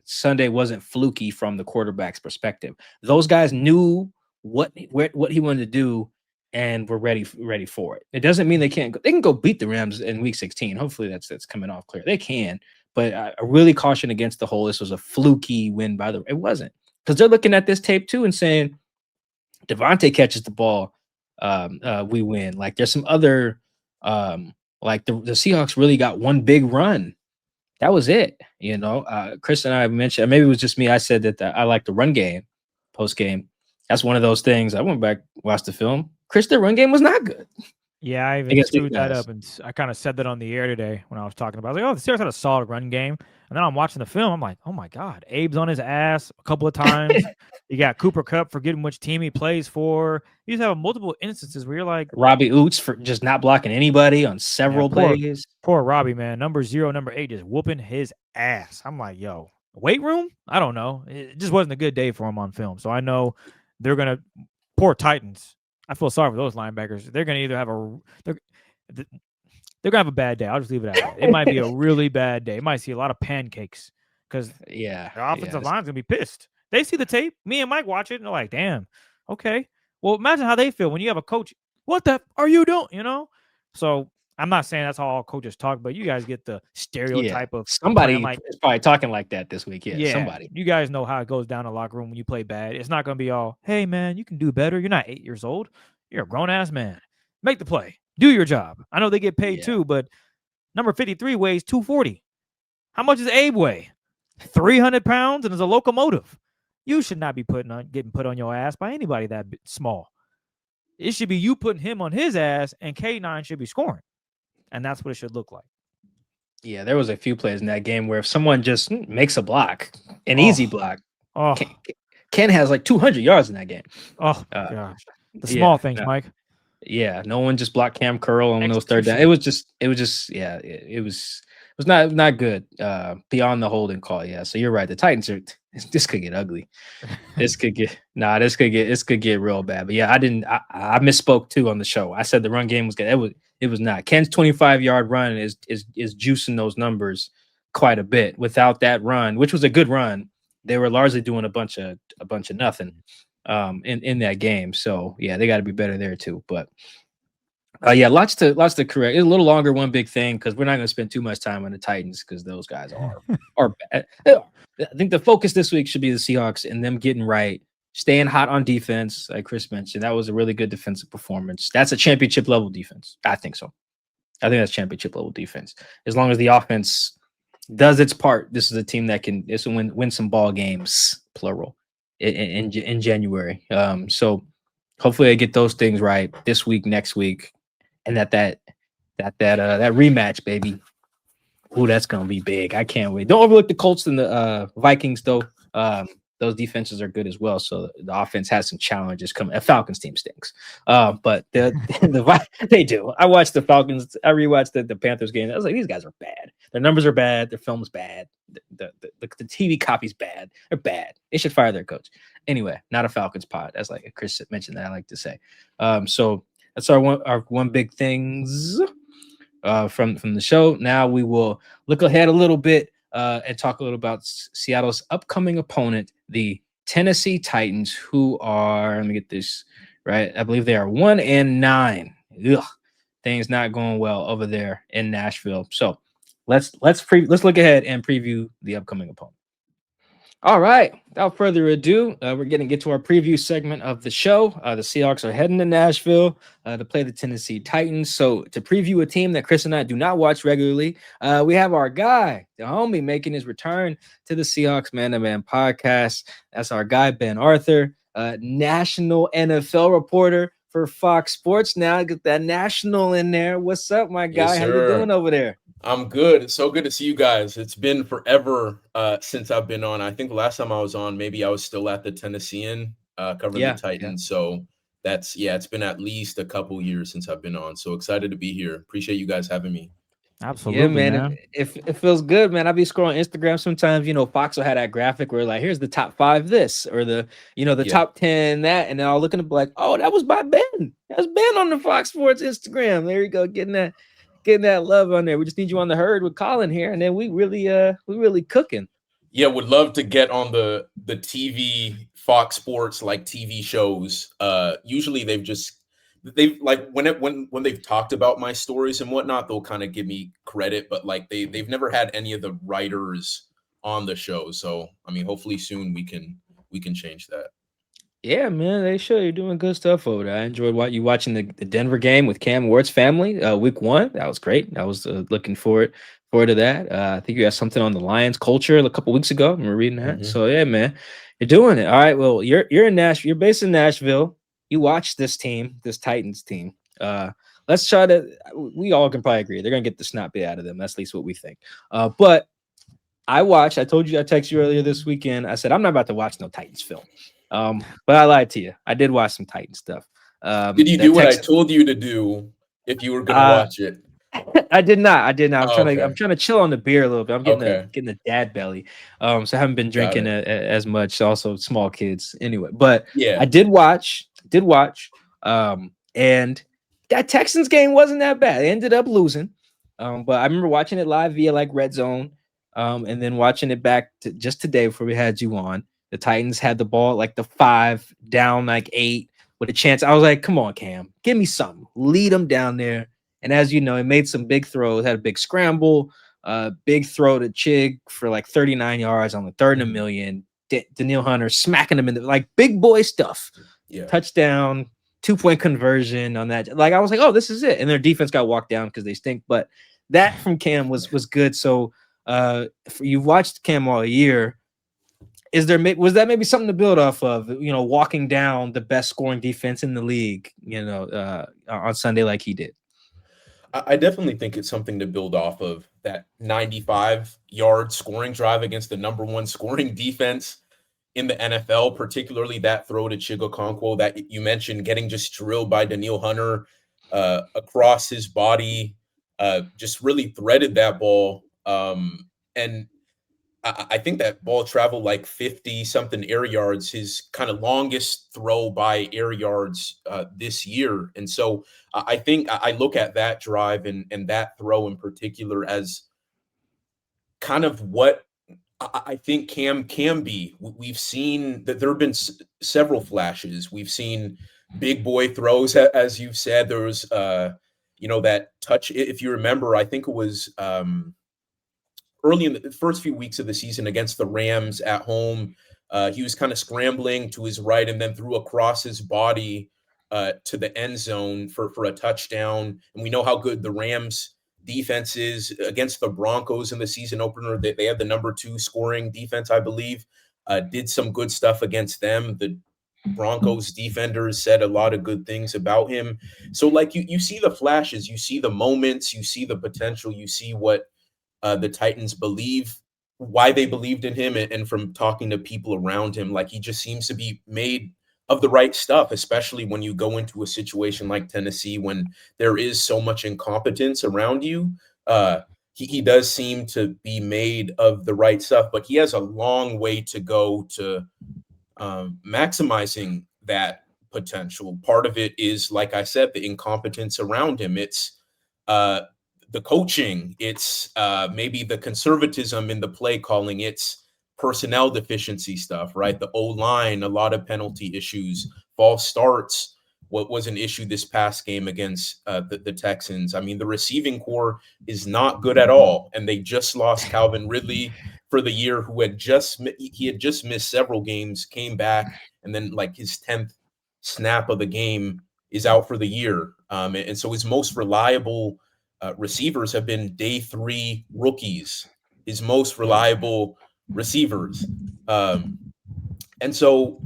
Sunday wasn't fluky from the quarterback's perspective. Those guys knew what he wanted to do and were ready for it. It doesn't mean they can't go. They can go beat the Rams in week 16. Hopefully that's coming off clear. They can, but I really caution against the whole this was a fluky win by it wasn't. Because they're looking at this tape too and saying, Devontae catches the ball, we win. Like there's some other, like the Seahawks really got one big run. That was it. Chris and I mentioned, maybe it was just me. I said that I like the run game, post game. that's one of those things. I went back, watched the film. Chris, their run game was not good Yeah, I even against these screwed that guys. up, and I kind of said that on the air today when I was talking about. I was like, "Oh, the Steelers had a solid run game," and then I'm watching the film. I'm like, "Oh my god, Abe's on his ass a couple of times." You got Cooper Kupp forgetting which team he plays for. You just have multiple instances where you're like, Robbie Oots for just not blocking anybody on "Yeah, several poor, plays. poor Robbie, man. Number 0, number 8, just whooping his ass." I'm like, "Yo, weight room? I don't know. It just wasn't a good day for him on film." So I know they're gonna poor Titans. I feel sorry for those linebackers. They're gonna either have they're gonna have a bad day. I'll just leave it at that. It might be a really bad day. It might see a lot of pancakes because Yeah, the offensive line's gonna be pissed. They see the tape. Me and Mike watch it, and they're like, "Damn, okay." Well, imagine how they feel when you have a coach. What the are you doing? You know. So I'm not saying that's how all coaches talk, but you guys get the yeah. stereotype of playing Somebody like, is probably talking like that this week. Yeah, yeah, somebody. you guys know how it goes down in the locker room when you play bad. It's not gonna be all, "Hey man, you can do better. You're not 8 years old. You're a grown ass man. Make the play. Do your job." I know they get paid Yeah, too, but number 53 weighs 240. How much does Abe weigh? 300 pounds and is a locomotive. You should not be getting put on your ass by anybody that small. It should be you putting him on his ass, and K9 should be scoring. And that's what it should look like. yeah. There was a few plays in that game where if someone just makes a block, an easy Oh, block, oh, Ken, Ken has like 200 yards in that game. oh my Uh, gosh. The small yeah, things, no, Mike. yeah. No one just blocked Cam Curl on those third down. Execution. It was just, yeah. It was not good. Beyond the holding call. Yeah. So you're right. The Titans are. This could get ugly. This could get this could get real bad. But yeah, I misspoke too on the show. I said the run game was good. It was not. Ken's 25-yard run is juicing those numbers quite a bit. Without that run, which was a good run, they were largely doing a bunch of nothing in that game. So yeah, they got to be better there too. But yeah, lots to correct. It's a little longer one big thing because we're not going to spend too much time on the Titans because those guys are bad. I think the focus this week should be the Seahawks and them getting right, staying hot on defense. Like Chris mentioned, that was a really good defensive performance. That's a championship level defense. I think so. I think that's championship level defense. As long as the offense does its part, this is a team that can win some ball games, plural, in January. So hopefully they get those things right this week, next week, and that rematch, baby. Ooh, that's gonna be big. I can't wait. Don't overlook the Colts and the Vikings, though. Those defenses are good as well. So the offense has some challenges coming. Falcons team stinks, but they do. I watched the Falcons. I rewatched the Panthers game. I was like, these guys are bad. Their numbers are bad. Their film is bad. The TV copy's bad. They're bad. They should fire their coach. Anyway, not a Falcons pod. That's like Chris mentioned that I like to say. So that's our one big things from the show. Now we will look ahead a little bit and talk a little about Seattle's upcoming opponent, the Tennessee Titans, who are, let me get this right, I believe they are 1-9. Ugh, things not going well over there in Nashville. So let's look ahead and preview the upcoming opponent. All right. Without further ado, we're going to get to our preview segment of the show. The Seahawks are heading to Nashville to play the Tennessee Titans. So to preview a team that Chris and I do not watch regularly, we have our guy, the homie, making his return to the Seahawks Man-to-Man podcast. That's our guy, Ben Arthur, national NFL reporter for Fox Sports. Now get that national in there. What's up, my guy? Yes, How you doing over there? I'm good. It's so good to see you guys. It's been forever since I've been on. I think the last time I was on, maybe I was still at the Tennessean covering the Titans. Yeah. So it's been at least a couple years since I've been on. So excited to be here. Appreciate you guys having me. Absolutely, yeah, man. It feels good, man. I be scrolling Instagram sometimes. Fox will have that graphic where like, here's the top 5 this, or the top 10 that, and then I'll look and be like, oh, that was by Ben. That's Ben on the Fox Sports Instagram. There you go, getting that love on there. We just need you on the herd with Colin here, and then we really cooking. Yeah, would love to get on the TV Fox Sports like TV shows. Usually they've like when they've talked about my stories and whatnot, they'll kind of give me credit, but like they've never had any of the writers on the show. So I mean, hopefully soon we can change that. Yeah, man, they show you're doing good stuff over there. I enjoyed watching the Denver game with Cam Ward's family, week 1. That was great. I was looking forward forward to that. I think you had something on the Lions culture a couple weeks ago. We were reading that. Mhm. So yeah, man, you're doing it. All right. Well, you're in Nashville. You're based in Nashville. You watch this team, this Titans team. Let's try to. We all can probably agree they're gonna get the snot bit out of them. That's at least what we think. But I watched. I told you. I texted you earlier this weekend. I said I'm not about to watch no Titans film. But I lied to you. I did watch some Titan stuff. Did you That do what I text. told you to do if you were going to Uh, watch it? I did not. I did not. Oh, I'm trying to chill on the beer a little bit. I'm Okay. getting a dad belly. So I haven't been Got drinking it. as much. Also, small kids. Anyway, but Yeah. I did watch. Did watch. And that Texans game wasn't that bad. They ended up losing. But I remember watching it live via like Red Zone. And then watching it back to just today before we had you on. The Titans had the ball at like the 5, down like 8 with a chance. I was like, come on, Cam, give me something. Lead them down there. And as you know, he made some big throws, had a big scramble, big throw to Chig for like 39 yards on the 3rd and a million. Daniil Hunter smacking him in the like big boy stuff. Yeah. Touchdown, 2-point conversion on that. Like I was like, oh, this is it. And their defense got walked down because they stink. But that from Cam was good. So you've watched Cam all year. Was that maybe something to build off of? Walking down the best scoring defense in the league, on Sunday like he did. I definitely think it's something to build off of, that 95-yard scoring drive against the number 1 scoring defense in the NFL, particularly that throw to Chigokonkwo that you mentioned, getting just drilled by Daniil Hunter across his body, just really threaded that ball. And I think that ball traveled like 50-something air yards, his kind of longest throw by air yards this year. And so I think I look at that drive and that throw in particular as kind of what I think Cam can be. We've seen that there have been several flashes. We've seen big boy throws, as you've said. There was, that touch. If you remember, I think it was early in the first few weeks of the season against the Rams at home. He was kind of scrambling to his right and then threw across his body to the end zone for a touchdown. And we know how good the Rams defense is against the Broncos in the season opener. They had the number 2 scoring defense, I believe. Did some good stuff against them. The Broncos defenders said a lot of good things about him. So like you see the flashes, you see the moments, you see the potential, you see what the Titans believe, why they believed in him, and from talking to people around him, like he just seems to be made of the right stuff, especially when you go into a situation like Tennessee when there is so much incompetence around you. He does seem to be made of the right stuff, but he has a long way to go to maximizing that potential. Part of it is, like I said, the incompetence around him. It's the coaching. It's maybe the conservatism in the play calling. It's personnel deficiency stuff, right? The O-line, a lot of penalty issues, false starts. What was an issue this past game against the Texans? I mean, the receiving core is not good at all, and they just lost Calvin Ridley for the year, who had just missed several games, came back, and then like his 10th snap of the game is out for the year. And so his most reliable receivers have been day 3 rookies, his most reliable receivers. And so,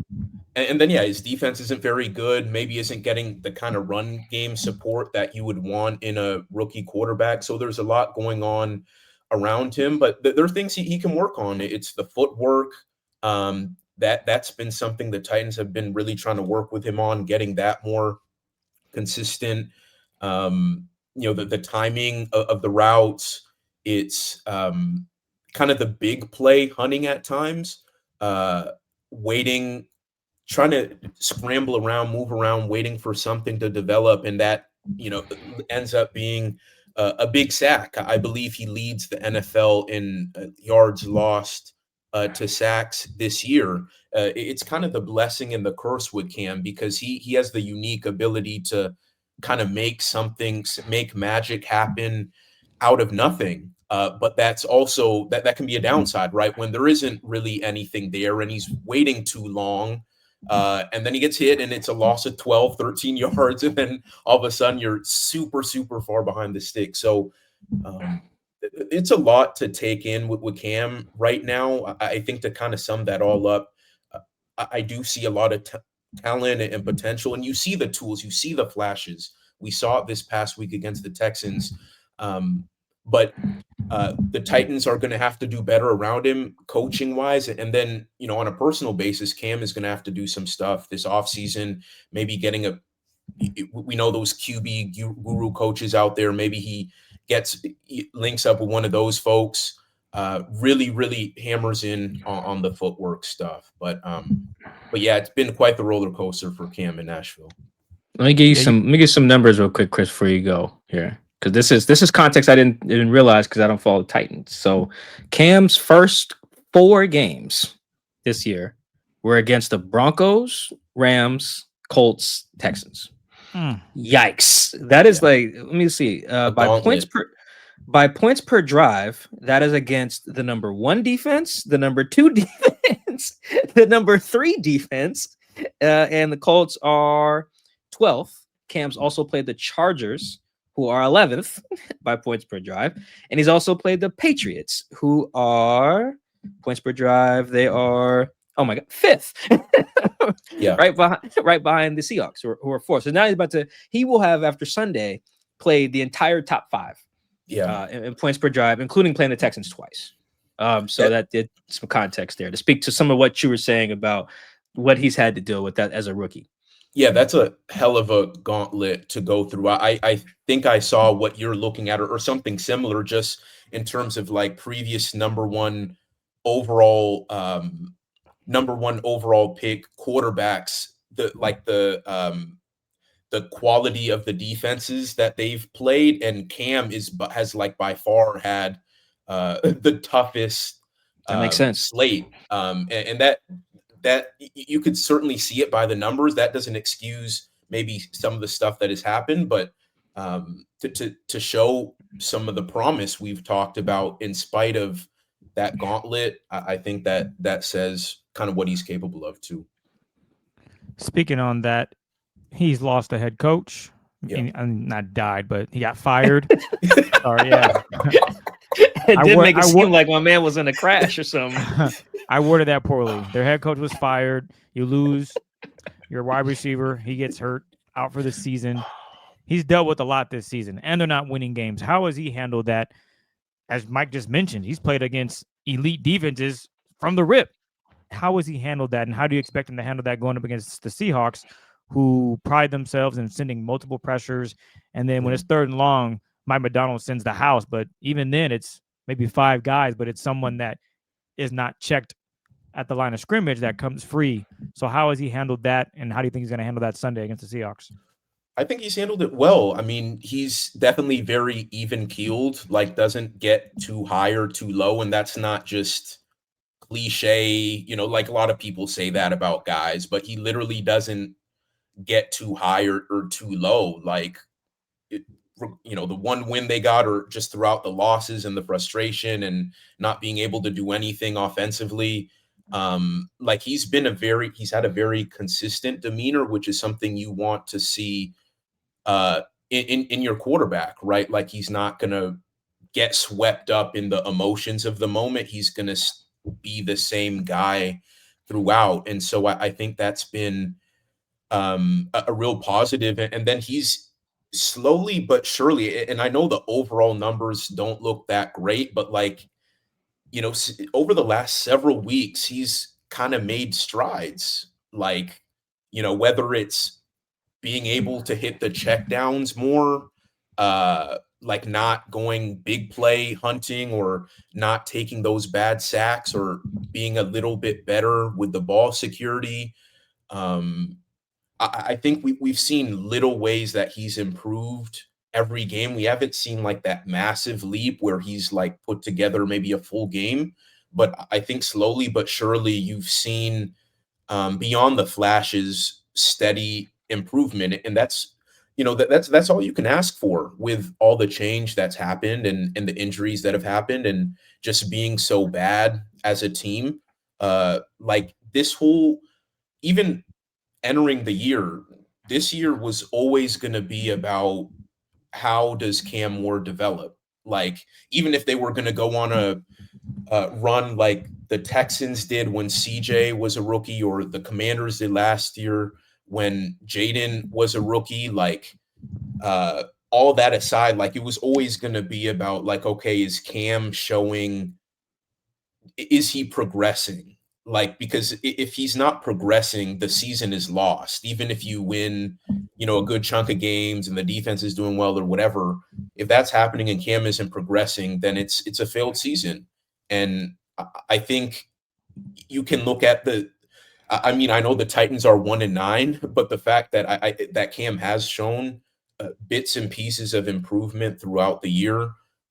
and then, yeah, his defense isn't very good, maybe isn't getting the kind of run game support that you would want in a rookie quarterback. So there's a lot going on around him, but there are things he can work on. It's the footwork. That's been something the Titans have been really trying to work with him on, getting that more consistent. The timing of the routes. It's kind of the big play hunting at times, waiting, trying to scramble around, move around, waiting for something to develop, and that ends up being a big sack. I believe he leads the NFL in yards lost to sacks this year. It's kind of the blessing and the curse with Cam, because he has the unique ability to kind of make magic happen out of nothing. But that's also that can be a downside, right? When there isn't really anything there and he's waiting too long, and then he gets hit and it's a loss of 12, 13 yards. And then all of a sudden you're super, super far behind the stick. So it's a lot to take in with Cam right now. I think to kind of sum that all up, I do see a lot of talent and potential, and you see the tools, you see the flashes. We saw it this past week against the Texans, but the Titans are going to have to do better around him coaching wise. And then, on a personal basis, Cam is going to have to do some stuff this offseason, maybe getting we know those QB guru coaches out there. Maybe he links up with one of those folks, really, really hammers in on the footwork stuff. But yeah, it's been quite the roller coaster for Cam in Nashville. Let me give you some numbers real quick, Chris, before you go here, because this is context I didn't realize because I don't follow the Titans. So Cam's first 4 games this year were against the Broncos, Rams, Colts, Texans. Yikes! That is like, let me see. By points per drive, that is against the number 1 defense, the number 2 defense, the number 3 defense, and the Colts are 12th. Cam's also played the Chargers, who are 11th by points per drive, and he's also played the Patriots, who are points per drive. They are 5th. Yeah, right behind the Seahawks, who are 4th. So now he will have, after Sunday, played the entire top 5. Yeah, in points per drive, including playing the Texans twice. That did some context there to speak to some of what you were saying about what he's had to deal with that as a rookie. Yeah, that's a hell of a gauntlet to go through. I think I saw what you're looking at, or something similar, just in terms of like previous number one overall pick quarterbacks, the quality of the defenses that they've played, and Cam has like by far had the toughest that makes sense slate, and that you could certainly see it by the numbers. That doesn't excuse maybe some of the stuff that has happened, but to show some of the promise we've talked about in spite of that gauntlet, I think that says kind of what he's capable of too. Speaking on that, he's lost a head coach. Yeah. And not died, but he got fired. Sorry, yeah. It did make it seem like my man was in a crash or something. I worded that poorly. Their head coach was fired. You lose your wide receiver. He gets hurt, out for the season. He's dealt with a lot this season, and they're not winning games. How has he handled that? As Mike just mentioned, he's played against elite defenses from the rip. How has he handled that, and how do you expect him to handle that going up against the Seahawks, who pride themselves in sending multiple pressures? And then when it's 3rd and long, Mike McDonald sends the house. But even then, it's maybe 5 guys, but it's someone that is not checked at the line of scrimmage that comes free. So how has he handled that, and how do you think he's going to handle that Sunday against the Seahawks? I think he's handled it well. I mean, he's definitely very even-keeled, like doesn't get too high or too low, and that's not just cliche, like a lot of people say that about guys, but he literally doesn't get too high or too low. Like, the one win they got, or just throughout the losses and the frustration and not being able to do anything offensively. Like he's had a very consistent demeanor, which is something you want to see in your quarterback, right? Like he's not going to get swept up in the emotions of the moment. He's going to be the same guy throughout. And so I think that's been a real positive. And then he's slowly but surely, and I know the overall numbers don't look that great, but like, over the last several weeks, he's kind of made strides. Like, whether it's being able to hit the checkdowns more, like not going big play hunting or not taking those bad sacks, or being a little bit better with the ball security. I think we've seen little ways that he's improved every game. We haven't seen like that massive leap where he's like put together maybe a full game, but I think slowly but surely you've seen beyond the flashes, steady improvement. And that's all you can ask for with all the change that's happened and the injuries that have happened and just being so bad as a team. Like this whole, even entering the year, this year was always going to be about how does Cam Ward develop? Like, even if they were going to go on a run like the Texans did when CJ was a rookie, or the Commanders did last year when Jaden was a rookie, like all that aside, like it was always going to be about like, okay, is Cam showing, is he progressing? Like, because if he's not progressing, the season is lost. Even if you win, a good chunk of games and the defense is doing well or whatever, if that's happening and Cam isn't progressing, then it's a failed season. And I think you can look at I mean, I know the Titans are 1-9, but the fact that that Cam has shown bits and pieces of improvement throughout the year,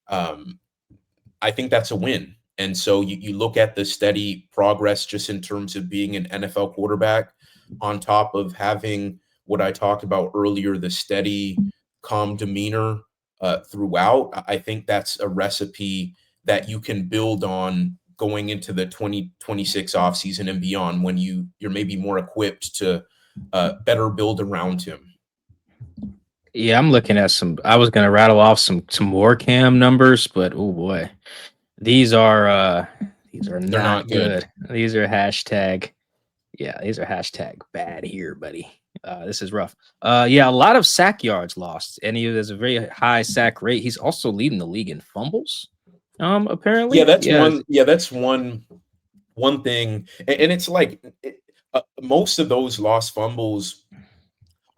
I think that's a win. And so you look at the steady progress just in terms of being an NFL quarterback, on top of having what I talked about earlier, the steady, calm demeanor throughout. I think that's a recipe that you can build on going into the 2026 offseason and beyond, when you're maybe more equipped to better build around him. Yeah, I'm looking at I was gonna rattle off some more Cam numbers, but oh boy. These are They're not good. These are hashtag bad here, buddy. This is rough. Yeah, a lot of sack yards lost, and he has a very high sack rate. He's also leading the league in fumbles. Apparently. Yeah, that's one thing, and it's like most of those lost fumbles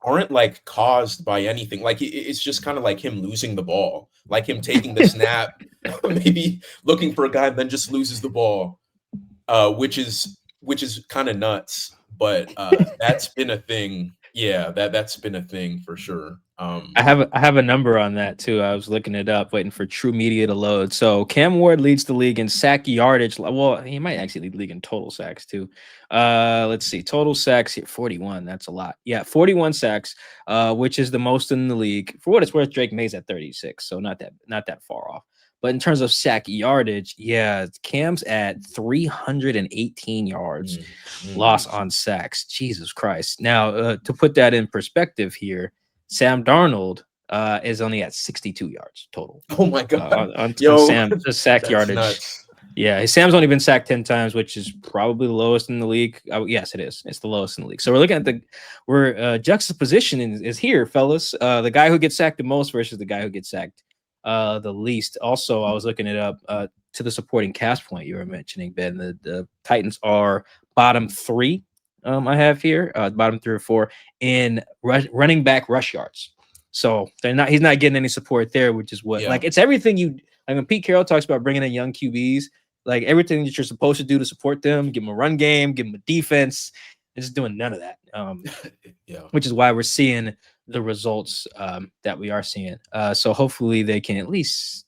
aren't like caused by anything. Like it's just kind of like him losing the ball, like him taking the snap, maybe looking for a guy, and then just loses the ball, which is kind of nuts. But that's been a thing. Yeah, that's been a thing for sure. I have a number on that too. I was looking it up, waiting for True Media to load. So Cam Ward leads the league in sack yardage. Well, he might actually lead the league in total sacks too. Let's see, total sacks here, 41. That's a lot. Yeah, 41 sacks, which is the most in the league. For what it's worth, Drake May's at 36, so not that far off. But in terms of sack yardage, yeah, Cam's at 318 yards loss on sacks. Jesus Christ. Now, to put that in perspective here, Sam Darnold is only at 62 yards total. Oh my God. On Sam, the sack yardage. Nuts. Yeah, Sam's only been sacked 10 times, which is probably the lowest in the league. Yes, it is. It's the lowest in the league. So we're looking at juxtaposition is here, fellas. The guy who gets sacked the most versus the guy who gets sacked the least. Also, I was looking it up to the supporting cast point you were mentioning, Ben. The Titans are bottom 3. I have here bottom 3 or 4 in running back rush yards. So he's not getting any support there, which is what like it's everything when Pete Carroll talks about bringing in young QBs, like everything that you're supposed to do to support them, give them a run game, give them a defense. They're just doing none of that. Which is why we're seeing the results that we are seeing. So hopefully they can at least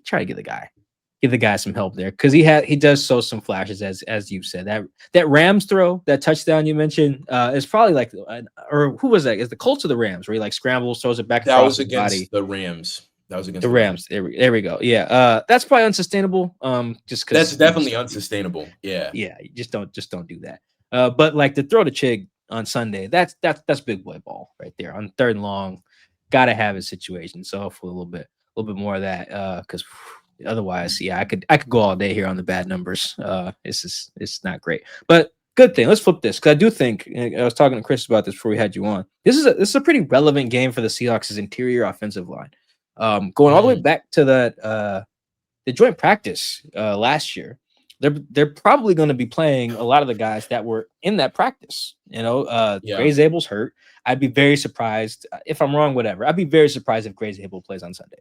try to give the guy some help there, because he does show some flashes, as you said. That Rams throw, that touchdown you mentioned, is probably like, or who was that? Is the Colts or the Rams, where he like scrambles, throws it back across his body? The Rams. That was against the Rams. There we go. Yeah, that's probably unsustainable. Just because that's definitely unsustainable. Yeah, you just don't do that. But like the throw to Chig on Sunday, that's big boy ball right there on 3rd and long. Got to have a situation. So hopefully a little bit more of that, because otherwise, I could go all day here on the bad numbers. It's not great, but good thing. Let's flip this, because I do think, I was talking to Chris about this before we had you on. This is a pretty relevant game for the Seahawks' interior offensive line. Going all the way back to the joint practice last year, they're probably going to be playing a lot of the guys that were in that practice. Gray Zabel's hurt. I'd be very surprised if I'm wrong. Whatever. I'd be very surprised if Gray Zabel plays on Sunday.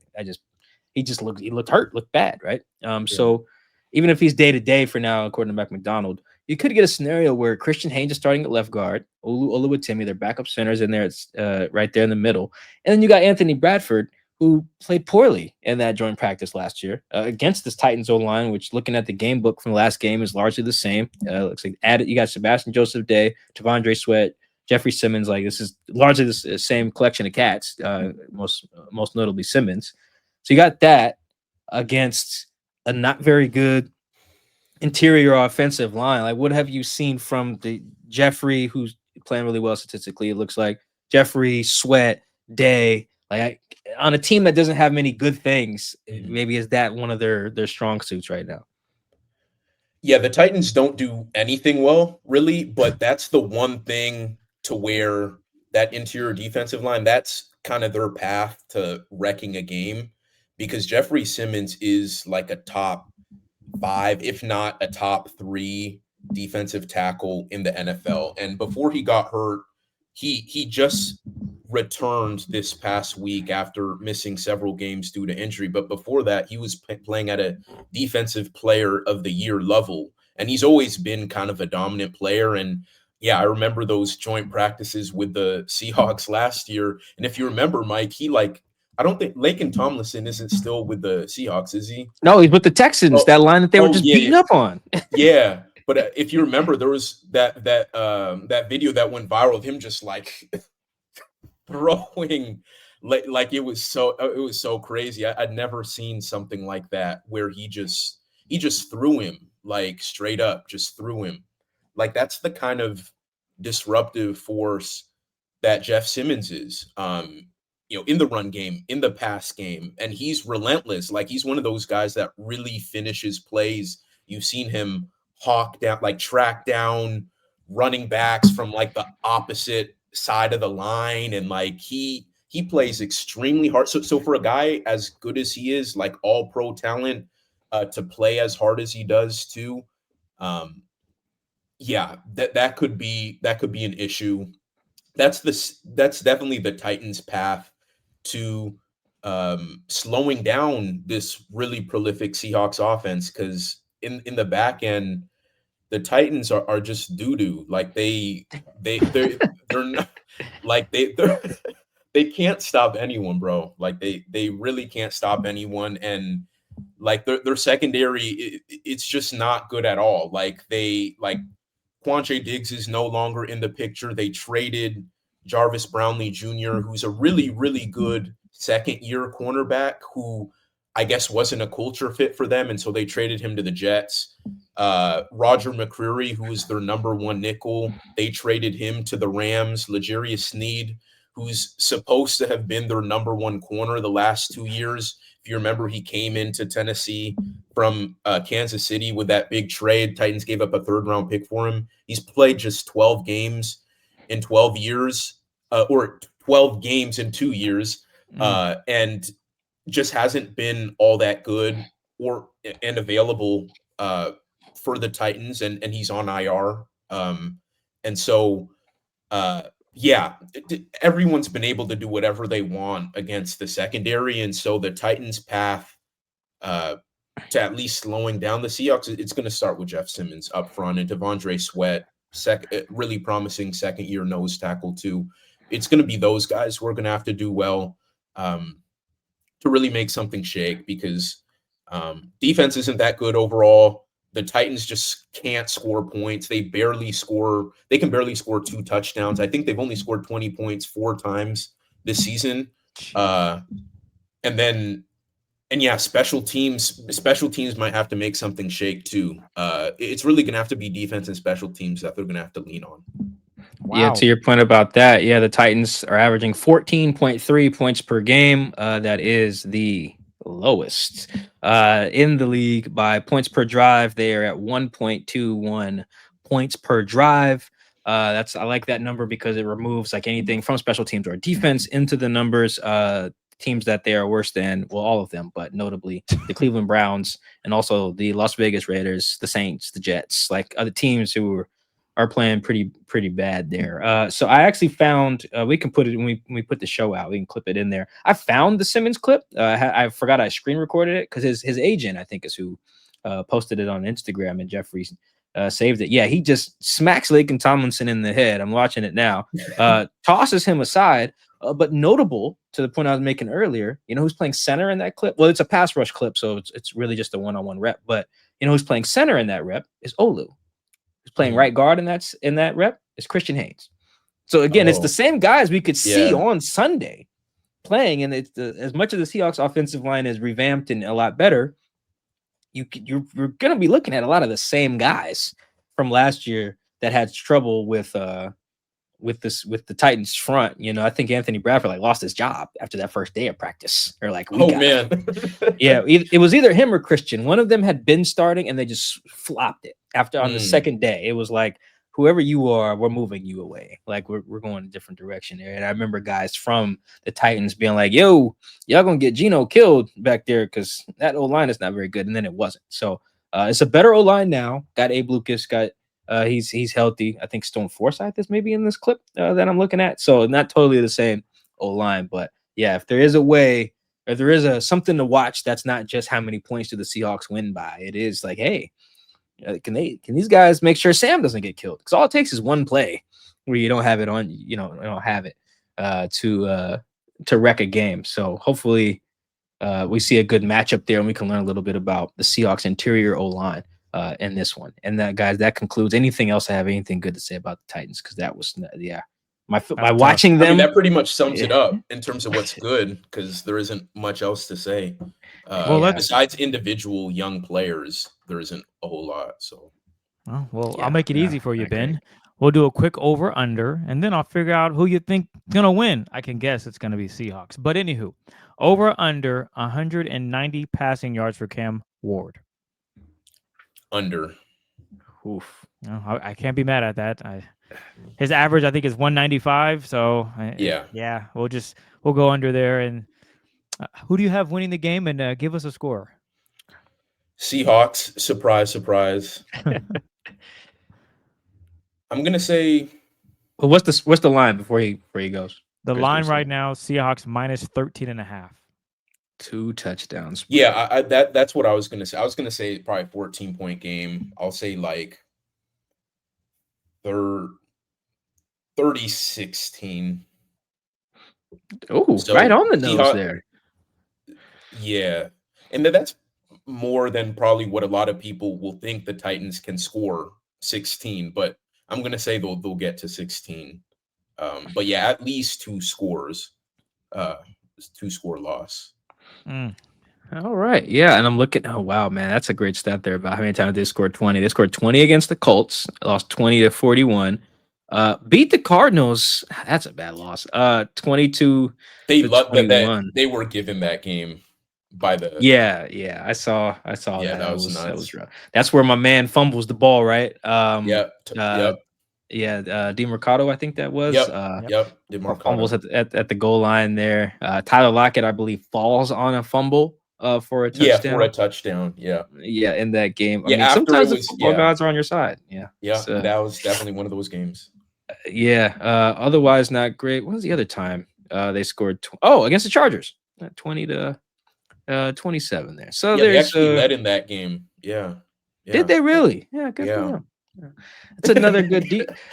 He looked hurt, looked bad, right? So even if he's day to day for now, according to Mac McDonald, you could get a scenario where Christian Haynes is starting at left guard, Oluwatimi, their backup centers in there, it's right there in the middle, and then you got Anthony Bradford, who played poorly in that joint practice last year against this Titans O-line, which, looking at the game book from the last game, is largely the same. Looks like you got Sebastian Joseph Day, Tavondre Sweat, Jeffery Simmons. Like, this is largely the same collection of cats, most notably Simmons. So you got that against a not very good interior offensive line. Like, what have you seen from the Jeffery, who's playing really well statistically? It looks like Jeffery, Sweat, Day. Like, on a team that doesn't have many good things, Mhm. maybe is that one of their strong suits right now? Yeah, the Titans don't do anything well, really, but that's the one thing to where that interior defensive line, that's kind of their path to wrecking a game because Jeffery Simmons is like a top 5, if not a top 3 defensive tackle in the NFL. And before he got hurt, he just returned this past week after missing several games due to injury. But before that, he was playing at a defensive player of the year level. And he's always been kind of a dominant player. And yeah, I remember those joint practices with the Seahawks last year. And if you remember, Mike, I don't think Laken Tomlinson isn't still with the Seahawks, is he? No, he's with the Texans. Oh, That line that they were oh just yeah, beating yeah. up on. Yeah, but if you remember, there was that video that went viral of him just like throwing like it was so crazy. I'd never seen something like that where he just threw him like straight up, just threw him. Like that's the kind of disruptive force that Jeff Simmons is. In the run game, in the pass game, and he's relentless. Like he's one of those guys that really finishes plays. You've seen him hawk down, like track down running backs from like the opposite side of the line, and like he plays extremely hard. So for a guy as good as he is, like all pro talent, to play as hard as he does too, yeah, that could be an issue. That's definitely the Titans' path to slowing down this really prolific Seahawks offense because in the back end, the Titans are just doo doo. Like they're not like they can't stop anyone, bro. Like they really can't stop anyone, and like their secondary, it's just not good at all. Like Quanche Diggs is no longer in the picture. They traded Jarvis Brownlee Jr., who's a really, really good second-year cornerback who I guess wasn't a culture fit for them, and so they traded him to the Jets. Roger McCreary, who was their number 1 nickel, they traded him to the Rams. L'Jarius Sneed, who's supposed to have been their number 1 corner the last 2 years. If you remember, he came into Tennessee from Kansas City with that big trade. Titans gave up a 3rd-round pick for him. He's played just 12 games in 12 years, or 12 games in 2 years, and just hasn't been all that good and available for the Titans, and he's on IR. And so, yeah, everyone's been able to do whatever they want against the secondary, and so the Titans' path to at least slowing down the Seahawks, it's going to start with Jeff Simmons up front and Devondre Sweat, really promising second-year nose tackle too. It's going to be those guys who are going to have to do well to really make something shake because defense isn't that good overall. The Titans just can't score points. They can barely score 2 touchdowns. I think they've only scored 20 points 4 times this season. And yeah, special teams might have to make something shake too. It's really going to have to be defense and special teams that they're going to have to lean on. Wow. Yeah, to your point about that, yeah, the Titans are averaging 14.3 points per game. That is the lowest in the league by points per drive. They are at 1.21 points per drive. I like that number because it removes like anything from special teams or defense into the numbers. Teams that they are worse than, well, all of them, but notably the Cleveland Browns and also the Las Vegas Raiders, the Saints, the Jets, like other teams who are playing pretty bad there. So I actually found we can put it when we put the show out. We can clip it in there. I found the Simmons clip. I forgot I screen recorded it because his agent, I think, is who posted it on Instagram, and Jeffrey saved it. Yeah, he just smacks Laken Tomlinson in the head. I'm watching it now. Tosses him aside. But notable to the point I was making earlier, you know who's playing center in that clip? Well, it's a pass rush clip, so it's really just a one-on-one rep. But you know who's playing center in that rep is Olu. Who's playing right guard in that rep is Christian Haynes. So again, it's the same guys we could see on Sunday playing, and it's as much as the Seahawks offensive line is revamped and a lot better, you're going to be looking at a lot of the same guys from last year that had trouble with with the Titans front, I think Anthony Bradford like lost his job after that first day of practice. They're like, Man. Yeah, it was either him or Christian. One of them had been starting and they just flopped it after on the second day. It was like, whoever you are, we're moving you away. Like we're going a different direction there. And I remember guys from the Titans being like, yo, y'all gonna get Geno killed back there because that O-line is not very good. And then it wasn't. So it's a better O-line now. Got Abe Lucas, got he's healthy. I think Stone Forsythe is maybe in this clip that I'm looking at. So not totally the same O-line, but yeah, if there is a way, or there is something to watch that's not just how many points do the Seahawks win by. It is like, hey, can these guys make sure Sam doesn't get killed? Because all it takes is one play where you don't have it on, you don't have it to wreck a game. So hopefully we see a good matchup there and we can learn a little bit about the Seahawks interior O-line in this one. And that, guys, that concludes. Anything else I have anything good to say about the Titans? Because that was, my watching them. I mean, that pretty much sums it up in terms of what's good, because there isn't much else to say. Besides individual young players, there isn't a whole lot. So, I'll make it easy for you, Ben. We'll do a quick over under, and then I'll figure out who you think is gonna win. I can guess it's gonna be Seahawks. But anywho, over under 190 passing yards for Cam Ward. Under. Oof. No, I can't be mad at that. His average, I think, is 195. So yeah, we'll go under there. And who do you have winning the game? And give us a score. Seahawks. Surprise, surprise. I'm gonna say. Well, what's the line before he goes? The line right now, Seahawks minus 13.5. 2 touchdowns. Yeah, that's what I was gonna say. I was gonna say probably 14-point game. I'll say like 30-16. Oh, so right on the nose there. Yeah, and that's more than probably what a lot of people will think the Titans can score, 16. But I'm gonna say they'll get to 16. But yeah, at least 2 scores. 2-score loss. All right. Yeah. And I'm looking. Oh, wow, man. That's a great stat there about how many times they scored 20. They scored 20 against the Colts, lost 20-41. Beat the Cardinals. That's a bad loss. 22. They loved that they were given that game by the. Yeah. I saw Yeah, that was nuts. That was rough. That's where my man fumbles the ball, right? Yep. Yeah, DeMarcado, I think that was. Yep. Fumbles at the goal line there. Tyler Lockett, I believe, falls on a fumble for a touchdown. Yeah, for a touchdown. Yeah, in that game. Yeah, I mean, sometimes the football gods are on your side. Yeah. That was definitely one of those games. Otherwise, not great. What was the other time they scored? Against the Chargers, 20-27 there. So they actually led in that game. Yeah. Did they really? Yeah, good for them. That's another good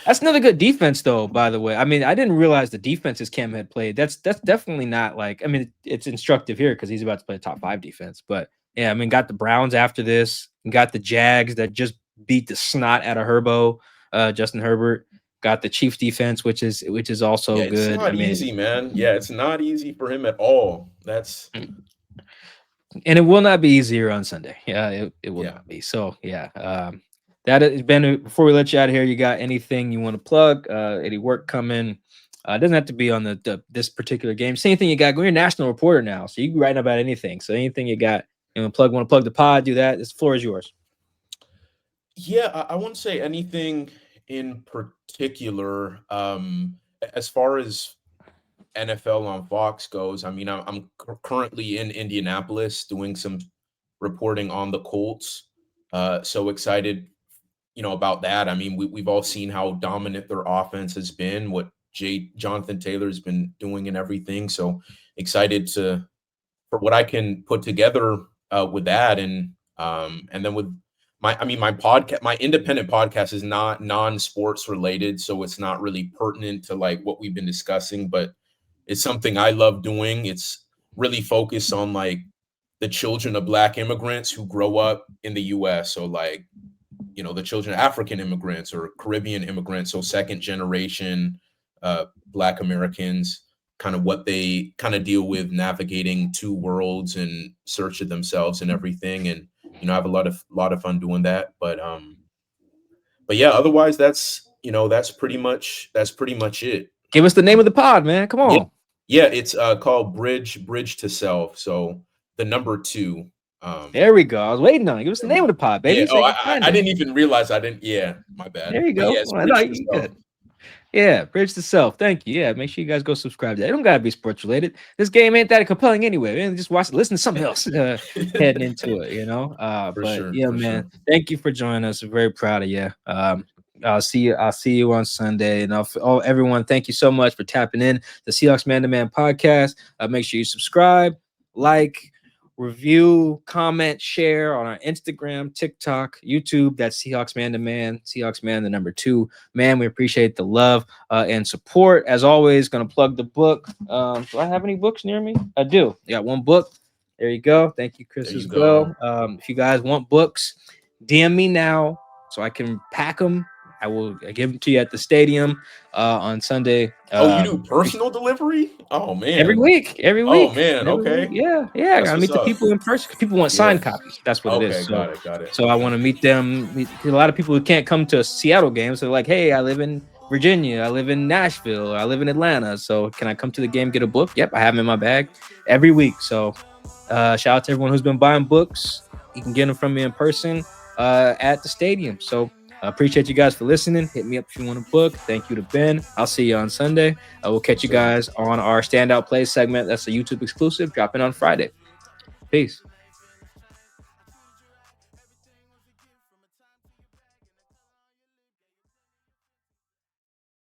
that's another good defense, though, by the way. I mean, I didn't realize the defenses Cam had played. That's definitely not like, I mean, it's instructive here because he's about to play a top 5 defense. But yeah, I mean, got the Browns after this, and got the Jags that just beat the snot out of Herbo, Justin Herbert. Got the Chiefs defense, which is also good. It's not easy, man. Yeah, it's not easy for him at all. That's and it will not be easier on Sunday. Yeah, it will not be. So that has been. Before we let you out of here, you got anything you want to plug? Any work coming? It doesn't have to be on this particular game. Same thing you got. You're a national reporter now, so you can write about anything. So anything you got, want to plug the pod, do that. This floor is yours. Yeah, I wouldn't say anything in particular. As far as NFL on Fox goes, I mean, I'm currently in Indianapolis doing some reporting on the Colts. So excited, about that. I mean, we've all seen how dominant their offense has been, what Jonathan Taylor's been doing and everything. So excited for what I can put together with that. And then with my podcast, my independent podcast is not non-sports related. So it's not really pertinent to like what we've been discussing, but it's something I love doing. It's really focused on like the children of Black immigrants who grow up in the US. So like, the children of African immigrants or Caribbean immigrants. So second generation Black Americans, kind of what they kind of deal with navigating 2 worlds and search of themselves and everything. And, I have a lot of fun doing that. But yeah, otherwise that's that's pretty much it. Give us the name of the pod, man. Come on. Yeah, it's called Bridge to Self. So the number 2. There we go. I was waiting on it. Give us the name of the pod, baby. Yeah. So I didn't even realize I didn't. Yeah, my bad. There you But go. yeah, it's Well, Bridge no, to you Self. good. Yeah, Bridge to Self. Thank you. Yeah, make sure you guys go subscribe to that. It don't gotta be sports related. This game ain't that compelling anyway. Man. Just watch it, listen to something else heading into it, For but sure, yeah, for man. sure. Thank you for joining us. We're very proud of you. I'll see you on Sunday. And everyone, thank you so much for tapping in the Seahawks Man to Man podcast. Make sure you subscribe, like, review, comment, share on our Instagram, TikTok, YouTube. That's Seahawks Man to Man, Seahawks Man, the number 2. Man, we appreciate the love and support. As always, going to plug the book. Do I have any books near me? I do. I got one book. There you go. Thank you, Chris, There you as go. well. If you guys want books, DM me now so I can pack them. I will give them to you at the stadium on Sunday. Oh, you do personal delivery? Oh man. Every week. Oh man. Every Okay. week. Yeah. I That's gotta what's meet the up. people in person. People want signed copies. That's what it Okay, is. got it. So I want to meet them. A lot of people who can't come to Seattle games. They're like, hey, I live in Virginia. I live in Nashville. I live in Atlanta. So can I come to the game, get a book? Yep, I have them in my bag every week. So shout out to everyone who's been buying books. You can get them from me in person at the stadium. So I appreciate you guys for listening. Hit me up if you want a book. Thank you to Ben. I'll see you on Sunday. We'll catch you guys on our Standout Plays segment. That's a YouTube exclusive, dropping on Friday. Peace.